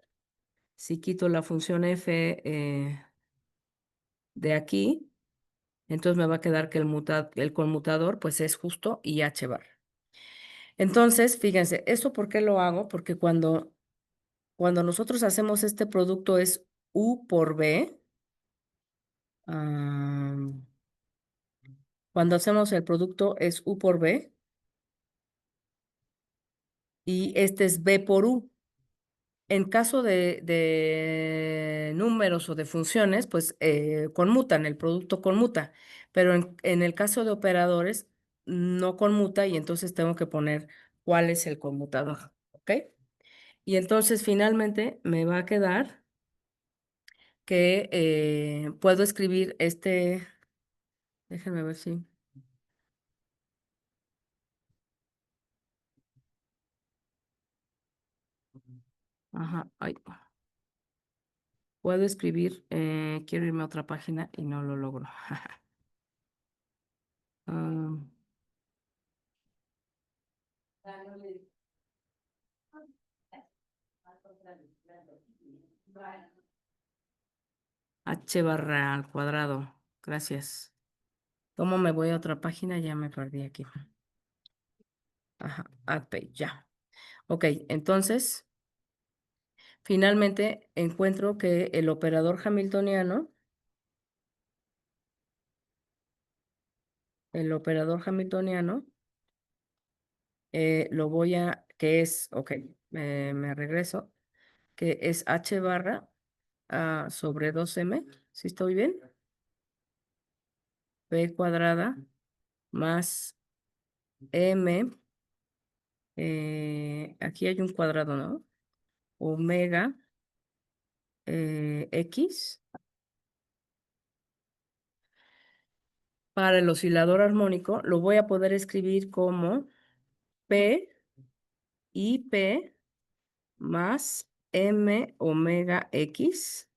si quito la función f de aquí, entonces me va a quedar que el conmutador pues es justo ih barra. Entonces, fíjense, ¿esto por qué lo hago? Porque cuando nosotros hacemos este producto es U por B. ah, Cuando hacemos el producto es U por B y este es B por U. En caso de números o de funciones, pues conmutan, el producto conmuta, pero en el caso de operadores no conmuta y entonces tengo que poner cuál es el conmutador, ¿ok? Y entonces finalmente me va a quedar que puedo escribir déjenme ver si, ajá, ay, puedo escribir, quiero irme a otra página y no lo logro. Ah, H barra al cuadrado, gracias. ¿Cómo me voy a otra página? Ya me perdí aquí. Ajá, add page, ya. Ok, entonces, finalmente encuentro que el operador hamiltoniano, que es, ok, me regreso, que es h barra sobre 2m, ¿sí estoy bien? P cuadrada más m, aquí hay un cuadrado, ¿no? Omega x para el oscilador armónico, lo voy a poder escribir como P y P más m omega x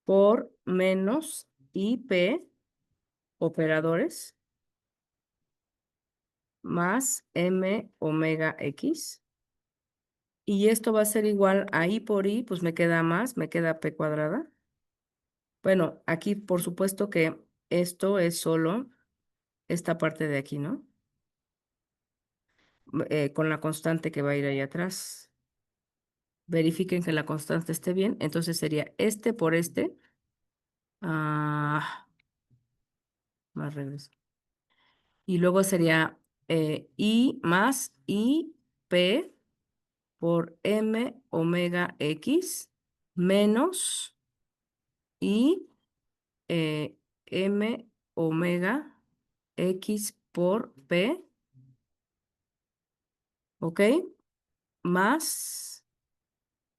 por menos IP operadores más m omega x. Y esto va a ser igual a I por I, pues me queda más, me queda P cuadrada. Bueno, aquí por supuesto que esto es solo esta parte de aquí, ¿no? Con la constante que va a ir ahí atrás. Verifiquen que la constante esté bien. Entonces sería este por este. Ah, más regreso. Y luego sería I más I P por M omega X menos I M omega X por P, ¿ok? Más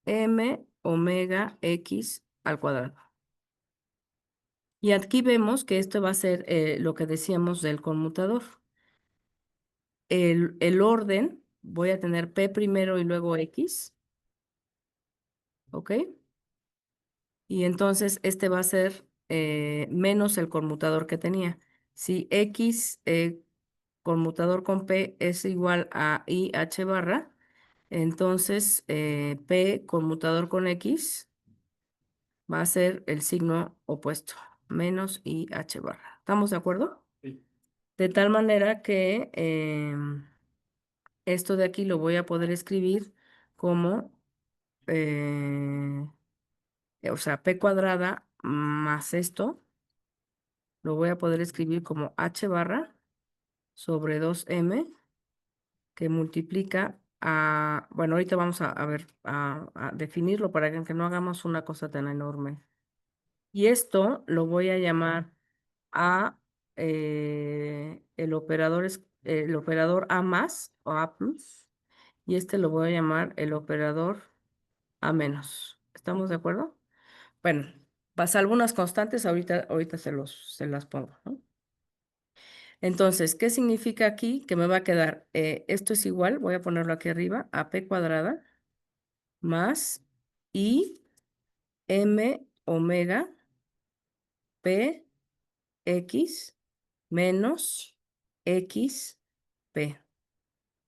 M omega X al cuadrado. Y aquí vemos que esto va a ser lo que decíamos del conmutador. El orden, voy a tener P primero y luego X, ¿ok? Y entonces este va a ser menos el conmutador que tenía. Si X conmutador con P es igual a IH barra, entonces P conmutador con X va a ser el signo opuesto, menos IH barra. ¿Estamos de acuerdo? Sí. De tal manera que esto de aquí lo voy a poder escribir como, o sea, P cuadrada más esto, lo voy a poder escribir como H barra sobre 2M que multiplica a, bueno, ahorita vamos a ver, a definirlo para que no hagamos una cosa tan enorme. Y esto lo voy a llamar a el operador A más o A plus, y este lo voy a llamar el operador A menos. ¿Estamos de acuerdo? Bueno, pasa algunas constantes, ahorita se las pongo, ¿no? Entonces, ¿qué significa aquí? Que me va a quedar, esto es igual, voy a ponerlo aquí arriba, a P cuadrada más I M omega P X menos X P.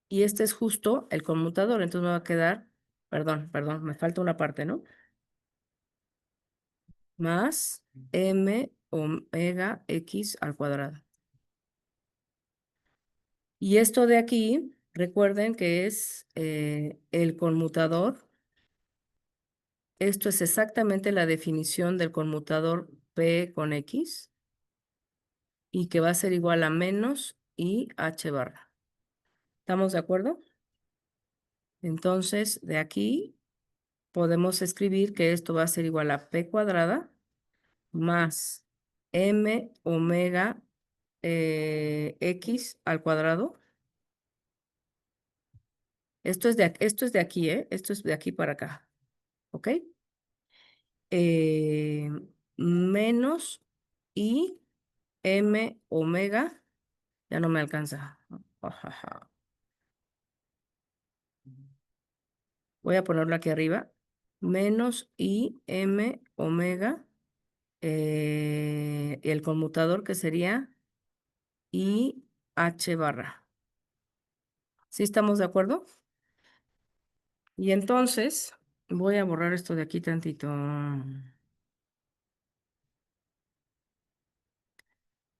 Y este es justo el conmutador, entonces me va a quedar, perdón, me falta una parte, ¿no? Más M omega X al cuadrado. Y esto de aquí, recuerden que es el conmutador. Esto es exactamente la definición del conmutador P con X y que va a ser igual a menos I H barra. ¿Estamos de acuerdo? Entonces, de aquí podemos escribir que esto va a ser igual a P cuadrada más M omega X al cuadrado. Esto es de aquí, ¿eh? Esto es de aquí para acá, ¿ok? Eh, menos I M omega, ya no me alcanza. Ajaja. Voy a ponerlo aquí arriba. Menos I M omega, el conmutador que sería I H barra. ¿Sí estamos de acuerdo? Y entonces voy a borrar esto de aquí tantito.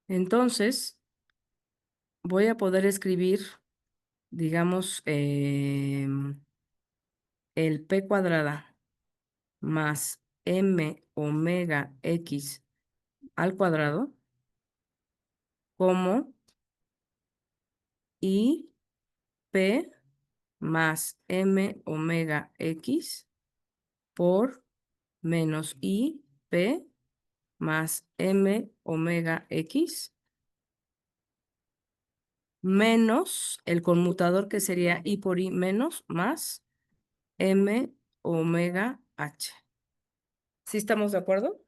Entonces voy a poder escribir, digamos, el P cuadrada más M omega X al cuadrado como I P más M omega X por menos I P más M omega X menos el conmutador que sería I por I menos más M omega H. ¿Sí estamos de acuerdo?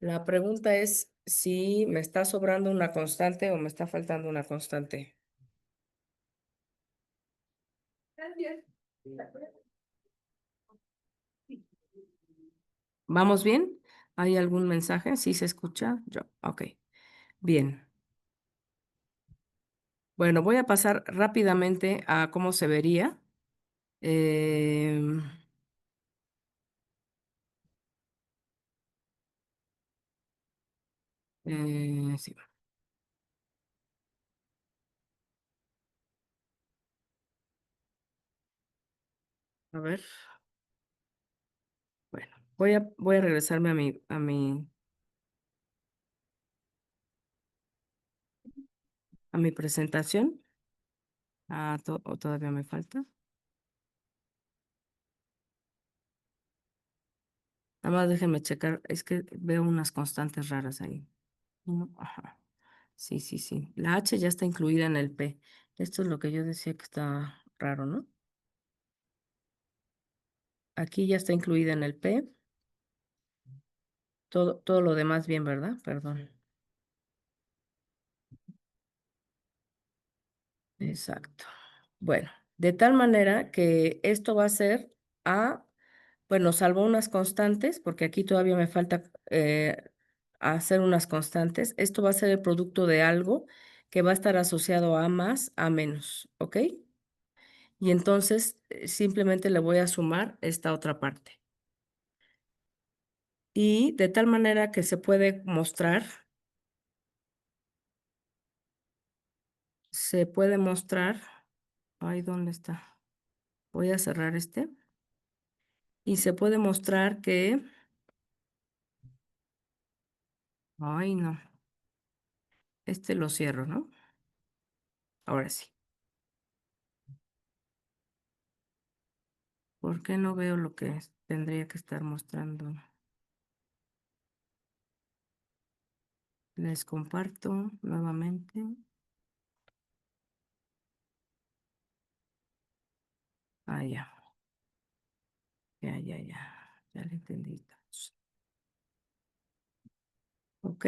La pregunta es si me está sobrando una constante o me está faltando una constante. ¿Vamos bien? ¿Hay algún mensaje? ¿Sí se escucha? Yo, ok. Bien. Bueno, voy a pasar rápidamente a cómo se vería. Em, Sí. A ver, bueno, voy a regresarme a mi presentación. ¿O todavía me falta? Nada más déjenme checar, es que veo unas constantes raras ahí. Ajá. Sí, sí, sí. La H ya está incluida en el P. Esto es lo que yo decía que está raro, ¿no? Aquí ya está incluida en el P. Todo lo demás bien, ¿verdad? Perdón. Exacto. Bueno, de tal manera que esto va a ser A, bueno, salvo unas constantes, porque aquí todavía me falta hacer unas constantes. Esto va a ser el producto de algo que va a estar asociado a más, a menos, ¿ok? Y entonces simplemente le voy a sumar esta otra parte. Y de tal manera que se puede mostrar, ay, ¿dónde está? Voy a cerrar este. Y se puede mostrar que, ay, no, este lo cierro, ¿no? Ahora sí. ¿Por qué no veo lo que tendría que estar mostrando? Les comparto nuevamente. Ah, ya, ya, ya, ya. Ya lo entendí. Ok,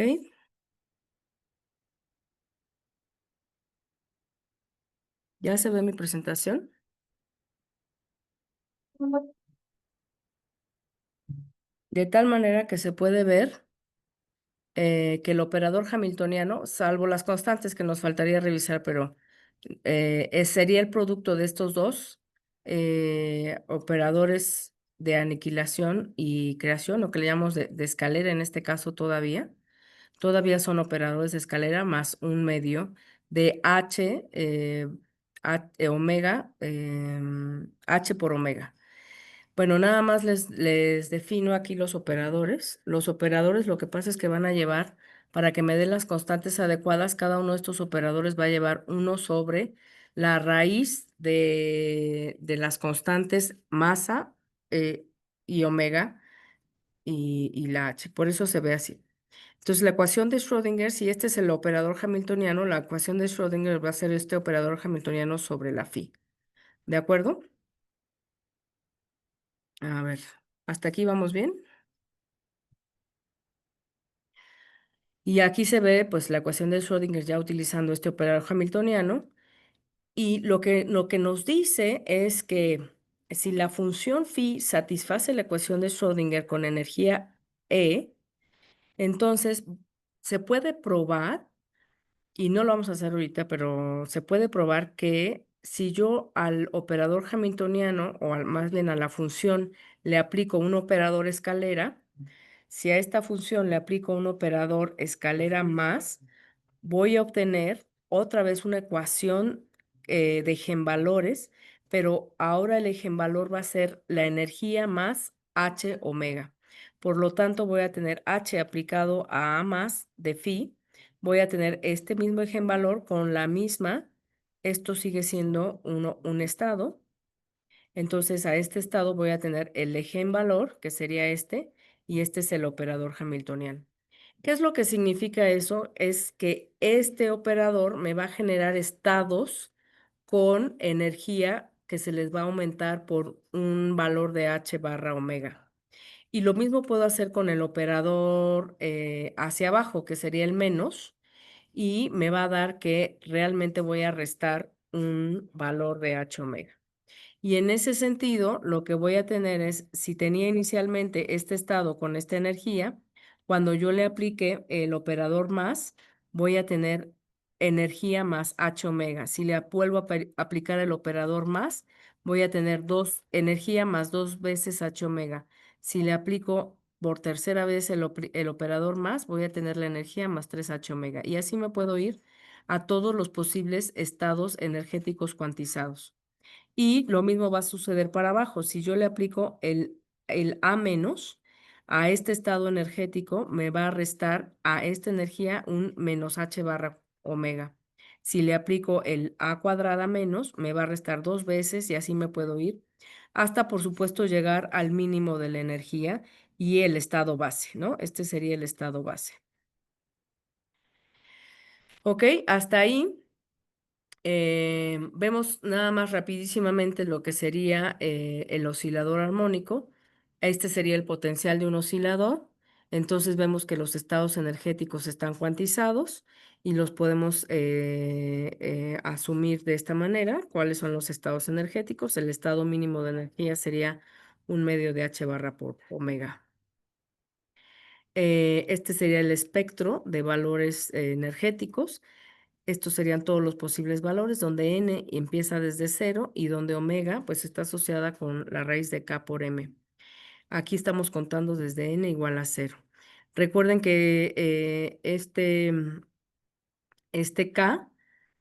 ya se ve mi presentación. De tal manera que se puede ver que el operador hamiltoniano, salvo las constantes que nos faltaría revisar, pero sería el producto de estos dos operadores de aniquilación y creación, lo que le llamamos de escalera en este caso todavía. Todavía son operadores de escalera más un medio de H, omega, H por omega. Bueno, nada más les defino aquí los operadores. Los operadores lo que pasa es que van a llevar, para que me den las constantes adecuadas, cada uno de estos operadores va a llevar uno sobre la raíz de las constantes masa y omega y la H. Por eso se ve así. Entonces, la ecuación de Schrödinger, si este es el operador hamiltoniano, la ecuación de Schrödinger va a ser este operador hamiltoniano sobre la phi. ¿De acuerdo? A ver, ¿hasta aquí vamos bien? Y aquí se ve pues la ecuación de Schrödinger ya utilizando este operador hamiltoniano. Y lo que nos dice es que si la función phi satisface la ecuación de Schrödinger con energía E, entonces se puede probar, y no lo vamos a hacer ahorita, pero se puede probar que si yo al operador hamiltoniano, o más bien a la función, le aplico un operador escalera, si a esta función le aplico un operador escalera más, voy a obtener otra vez una ecuación de eigenvalores, pero ahora el eigenvalor va a ser la energía más H omega. Por lo tanto, voy a tener H aplicado a más de phi. Voy a tener este mismo eigenvalor con la misma. Esto sigue siendo un estado. Entonces, a este estado voy a tener el eigenvalor, que sería este, y este es el operador hamiltoniano. ¿Qué es lo que significa eso? Es que este operador me va a generar estados con energía que se les va a aumentar por un valor de H barra omega. Y lo mismo puedo hacer con el operador hacia abajo, que sería el menos, y me va a dar que realmente voy a restar un valor de H omega. Y en ese sentido, lo que voy a tener es, si tenía inicialmente este estado con esta energía, cuando yo le aplique el operador más, voy a tener energía más H omega. Si le vuelvo a aplicar el operador más, voy a tener energía más 2 veces H omega. Si le aplico, por tercera vez el operador más, voy a tener la energía más 3H omega. Y así me puedo ir a todos los posibles estados energéticos cuantizados. Y lo mismo va a suceder para abajo. Si yo le aplico el A menos a este estado energético, me va a restar a esta energía un menos H barra omega. Si le aplico el A cuadrada menos, me va a restar 2 veces y así me puedo ir hasta, por supuesto, llegar al mínimo de la energía y el estado base, ¿no? Este sería el estado base. ¿Ok? Hasta ahí. Vemos nada más rapidísimamente lo que sería el oscilador armónico. Este sería el potencial de un oscilador. Entonces vemos que los estados energéticos están cuantizados y los podemos asumir de esta manera. ¿Cuáles son los estados energéticos? El estado mínimo de energía sería un medio de H barra por omega. Este sería el espectro de valores energéticos. Estos serían todos los posibles valores, donde n empieza desde 0 y donde omega pues está asociada con la raíz de k por m. Aquí estamos contando desde n igual a 0. Recuerden que este k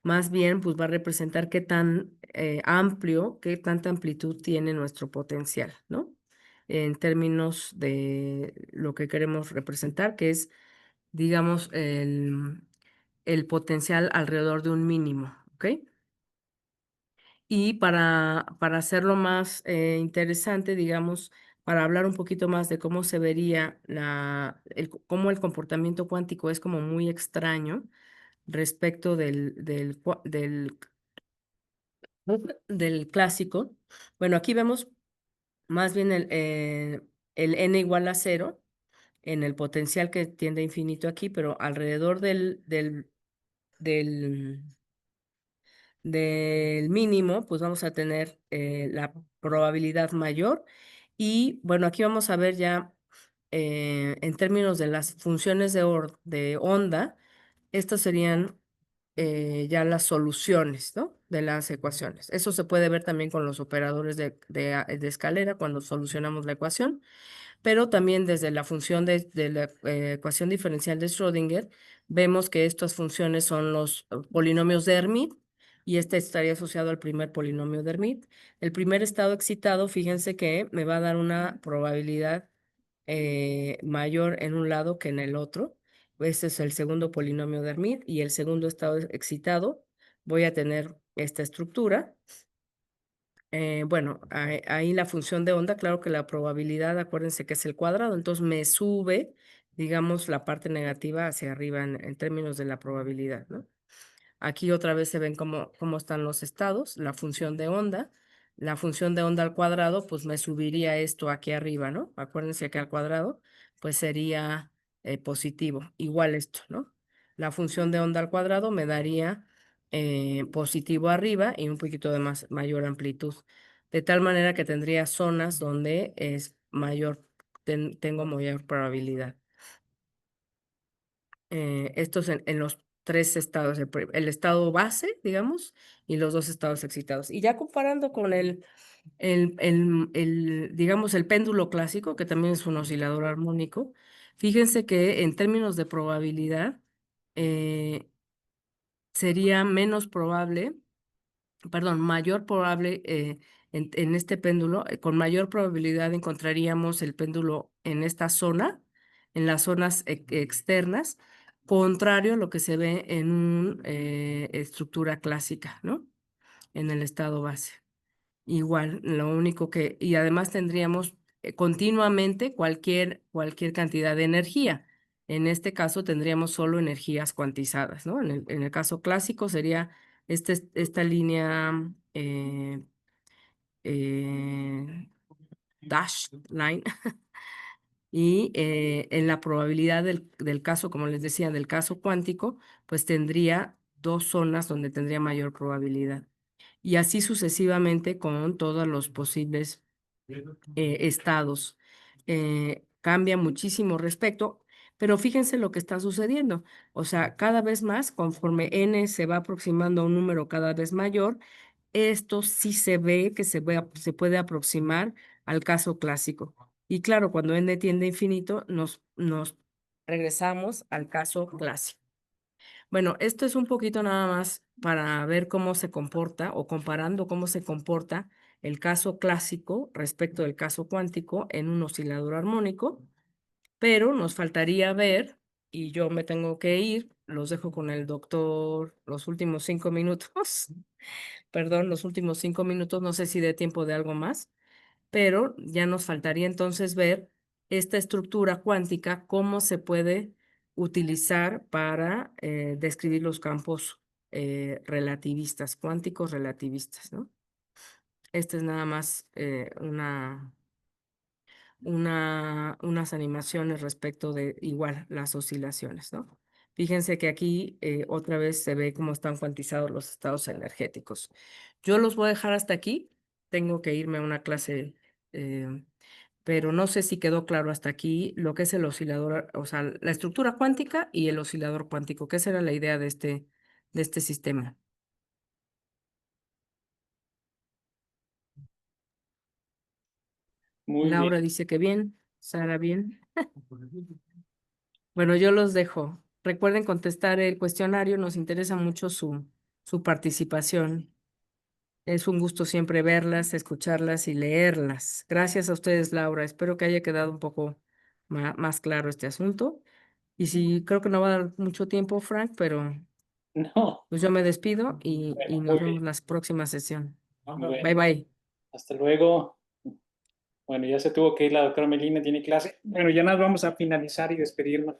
más bien pues va a representar qué tan amplio, qué tanta amplitud tiene nuestro potencial, ¿no? En términos de lo que queremos representar, que es, digamos, el potencial alrededor de un mínimo, ¿ok? Y para hacerlo más interesante, digamos, para hablar un poquito más de cómo se vería cómo el comportamiento cuántico es como muy extraño respecto del clásico. Bueno, aquí vemos más bien el n igual a 0 en el potencial que tiende a infinito aquí, pero alrededor del del mínimo, pues vamos a tener la probabilidad mayor. Y bueno, aquí vamos a ver ya en términos de las funciones de onda, estas serían ya las soluciones, ¿no? De las ecuaciones. Eso se puede ver también con los operadores de escalera cuando solucionamos la ecuación, pero también desde la función de la ecuación diferencial de Schrödinger, vemos que estas funciones son los polinomios de Hermite y este estaría asociado al primer polinomio de Hermite. El primer estado excitado, fíjense que me va a dar una probabilidad mayor en un lado que en el otro. Este es el segundo polinomio de Hermite y el segundo estado excitado voy a tener esta estructura. Bueno, ahí la función de onda, claro que la probabilidad, acuérdense que es el cuadrado, entonces me sube, digamos, la parte negativa hacia arriba en términos de la probabilidad, ¿no? Aquí otra vez se ven cómo están los estados, la función de onda al cuadrado, pues me subiría esto aquí arriba, ¿no? Acuérdense que al cuadrado, pues sería positivo, igual esto, ¿no? La función de onda al cuadrado me daría positivo arriba y un poquito de mayor amplitud, de tal manera que tendría zonas donde es mayor, tengo mayor probabilidad. Estos en los tres estados, el estado base, digamos, y los dos estados excitados. Y ya comparando con digamos, el péndulo clásico, que también es un oscilador armónico, fíjense que en términos de probabilidad eh, sería menos probable, perdón, mayor probable en este péndulo, con mayor probabilidad encontraríamos el péndulo en esta zona, en las zonas externas, contrario a lo que se ve en una estructura clásica, ¿no? En el estado base. Igual, lo único que, y además tendríamos continuamente cualquier cantidad de energía. En este caso tendríamos solo energías cuantizadas, ¿no? En el caso clásico sería esta línea eh, dash line y en la probabilidad del caso, como les decía, del caso cuántico, pues tendría dos zonas donde tendría mayor probabilidad. Y así sucesivamente con todos los posibles estados. Cambia muchísimo respecto, pero fíjense lo que está sucediendo. O sea, cada vez más, conforme n se va aproximando a un número cada vez mayor, esto sí se ve que se puede aproximar al caso clásico. Y claro, cuando n tiende a infinito, nos regresamos al caso clásico. Bueno, esto es un poquito nada más para ver cómo se comporta o comparando cómo se comporta el caso clásico respecto del caso cuántico en un oscilador armónico, pero nos faltaría ver, y yo me tengo que ir, los dejo con el doctor los últimos 5 minutos, perdón, los últimos 5 minutos, no sé si dé tiempo de algo más, pero ya nos faltaría entonces ver esta estructura cuántica, cómo se puede utilizar para describir los campos relativistas, cuánticos relativistas, ¿no? Esta es nada más unas animaciones respecto de igual las oscilaciones, ¿no? Fíjense que aquí otra vez se ve cómo están cuantizados los estados energéticos. Yo los voy a dejar hasta aquí. Tengo que irme a una clase, eh, pero no sé si quedó claro hasta aquí lo que es el oscilador, o sea, la estructura cuántica y el oscilador cuántico, que esa era la idea de este sistema. Muy bien. Laura dice que bien, Sara bien. Bueno, yo los dejo. Recuerden contestar el cuestionario, nos interesa mucho su participación. Es un gusto siempre verlas, escucharlas y leerlas. Gracias a ustedes, Laura. Espero que haya quedado un poco más claro este asunto. Y sí, creo que no va a dar mucho tiempo, Frank, pero No, pues yo me despido y bueno, nos muy vemos bien. la próxima sesión. Bueno, Bye bye. hasta luego. Bueno, ya se tuvo que ir la doctora Melina, tiene clase. Bueno, ya nos vamos a finalizar y despedirnos.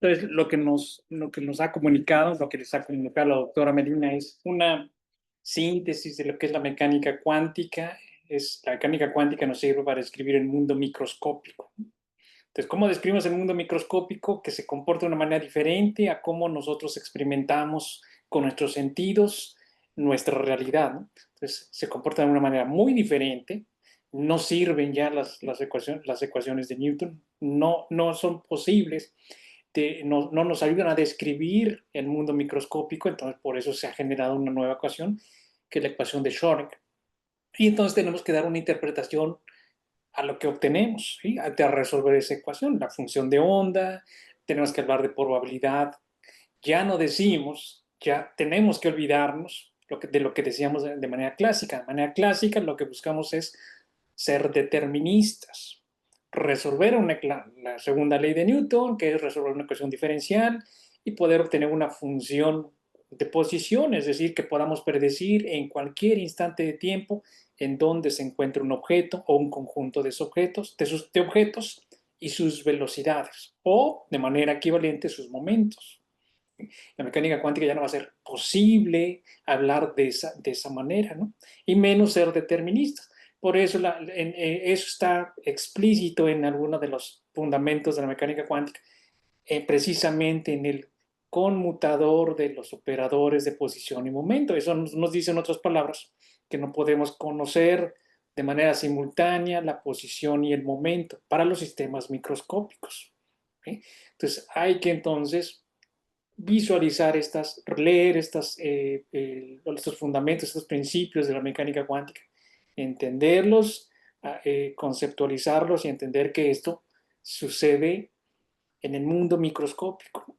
Entonces, lo que nos ha comunicado, lo que les ha comunicado la doctora Melina es una síntesis de lo que es la mecánica cuántica. La mecánica cuántica nos sirve para describir el mundo microscópico. Entonces, ¿cómo describimos el mundo microscópico? Que se comporta de una manera diferente a cómo nosotros experimentamos con nuestros sentidos nuestra realidad, ¿no? Entonces, se comporta de una manera muy diferente. No sirven ya las ecuaciones de Newton, no son posibles, no nos ayudan a describir el mundo microscópico, entonces por eso se ha generado una nueva ecuación, que es la ecuación de Schrödinger. Y entonces tenemos que dar una interpretación a lo que obtenemos, ¿sí? A resolver esa ecuación, la función de onda, tenemos que hablar de probabilidad, ya no decimos, ya tenemos que olvidarnos de lo que decíamos de manera clásica. De manera clásica lo que buscamos es ser deterministas, resolver la segunda ley de Newton, que es resolver una ecuación diferencial y poder obtener una función de posición, es decir, que podamos predecir en cualquier instante de tiempo en dónde se encuentra un objeto o un conjunto de objetos, de objetos y sus velocidades, o de manera equivalente sus momentos. La mecánica cuántica ya no va a ser posible hablar de esa manera, ¿no? Y menos ser deterministas. Por eso eso está explícito en algunos de los fundamentos de la mecánica cuántica, precisamente en el conmutador de los operadores de posición y momento. Eso nos dice en otras palabras que no podemos conocer de manera simultánea la posición y el momento para los sistemas microscópicos. ¿Sí? Entonces hay que entonces visualizar leer estos fundamentos, estos principios de la mecánica cuántica, entenderlos, conceptualizarlos y entender que esto sucede en el mundo microscópico.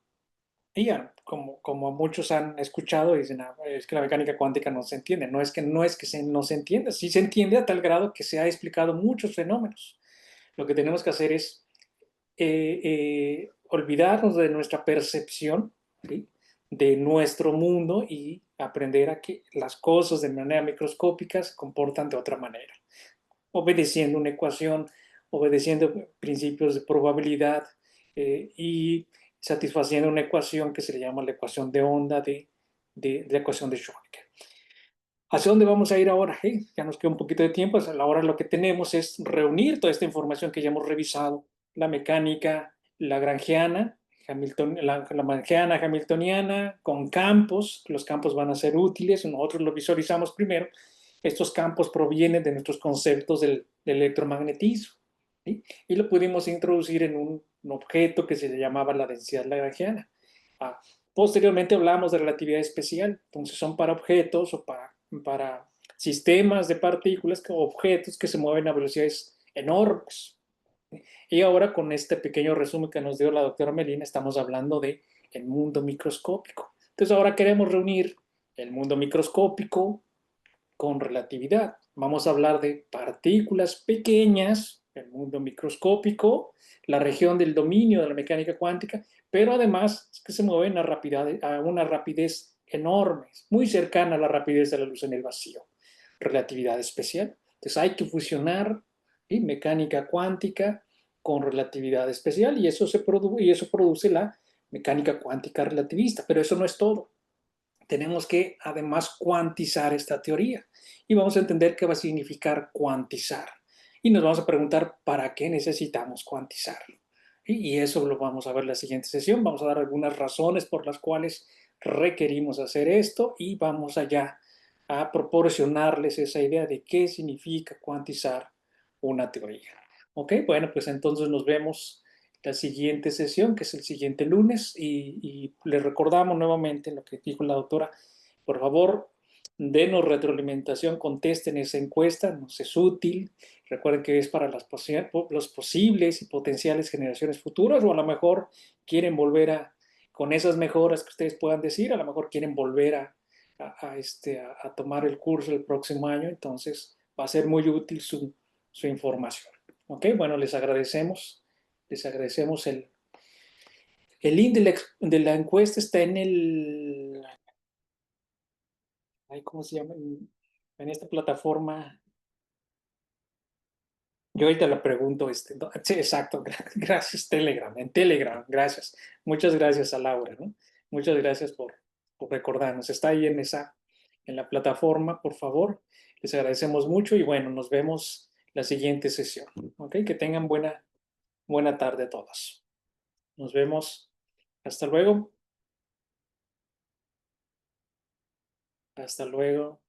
Y ya, como muchos han escuchado, dicen, es que la mecánica cuántica no se entiende. No es que no se entienda, sí se entiende a tal grado que se ha explicado muchos fenómenos. Lo que tenemos que hacer es olvidarnos de nuestra percepción, ¿sí? De nuestro mundo y aprender a que las cosas de manera microscópica se comportan de otra manera, obedeciendo una ecuación, obedeciendo principios de probabilidad y satisfaciendo una ecuación que se le llama la ecuación de onda de la ecuación de Schrödinger. ¿Hacia dónde vamos a ir ahora? Ya nos queda un poquito de tiempo. Ahora lo que tenemos es reunir toda esta información que ya hemos revisado, la mecánica lagrangiana, la lagrangiana hamiltoniana, con campos. Los campos van a ser útiles, nosotros lo visualizamos primero. Estos campos provienen de nuestros conceptos del electromagnetismo, ¿sí? Y lo pudimos introducir en un objeto que se llamaba la densidad lagrangiana. Ah, Posteriormente hablamos de relatividad especial, entonces son para objetos o para sistemas de partículas, objetos que se mueven a velocidades enormes. Y ahora con este pequeño resumen que nos dio la doctora Melina, estamos hablando de el mundo microscópico. Entonces ahora queremos reunir el mundo microscópico con relatividad. Vamos a hablar de partículas pequeñas, el mundo microscópico, la región del dominio de la mecánica cuántica, pero además es que se mueven a una rapidez enorme, muy cercana a la rapidez de la luz en el vacío. Relatividad especial. Entonces hay que fusionar, ¿sí?, mecánica cuántica con relatividad especial y eso produce la mecánica cuántica relativista, pero eso no es todo. Tenemos que además cuantizar esta teoría y vamos a entender qué va a significar cuantizar. Y nos vamos a preguntar para qué necesitamos cuantizar. Y eso lo vamos a ver en la siguiente sesión. Vamos a dar algunas razones por las cuales requerimos hacer esto y vamos allá a proporcionarles esa idea de qué significa cuantizar una teoría. Ok, bueno, pues entonces nos vemos la siguiente sesión, que es el siguiente lunes, y les recordamos nuevamente lo que dijo la doctora. Por favor, denos retroalimentación, contesten esa encuesta, nos es útil. Recuerden que es para los posibles y potenciales generaciones futuras, o a lo mejor quieren volver con esas mejoras que ustedes puedan decir, a lo mejor quieren volver a tomar el curso el próximo año, entonces va a ser muy útil su información. Ok, bueno, les agradecemos el link de la encuesta está en ¿cómo se llama? En esta plataforma. Yo ahorita le pregunto, sí, exacto, gracias, Telegram, en Telegram, gracias. Muchas gracias a Laura, ¿no? Muchas gracias por recordarnos. Está ahí en la plataforma, por favor. Les agradecemos mucho y bueno, nos vemos la siguiente sesión. ¿Ok? Que tengan buena tarde a todos. Nos vemos. Hasta luego. Hasta luego.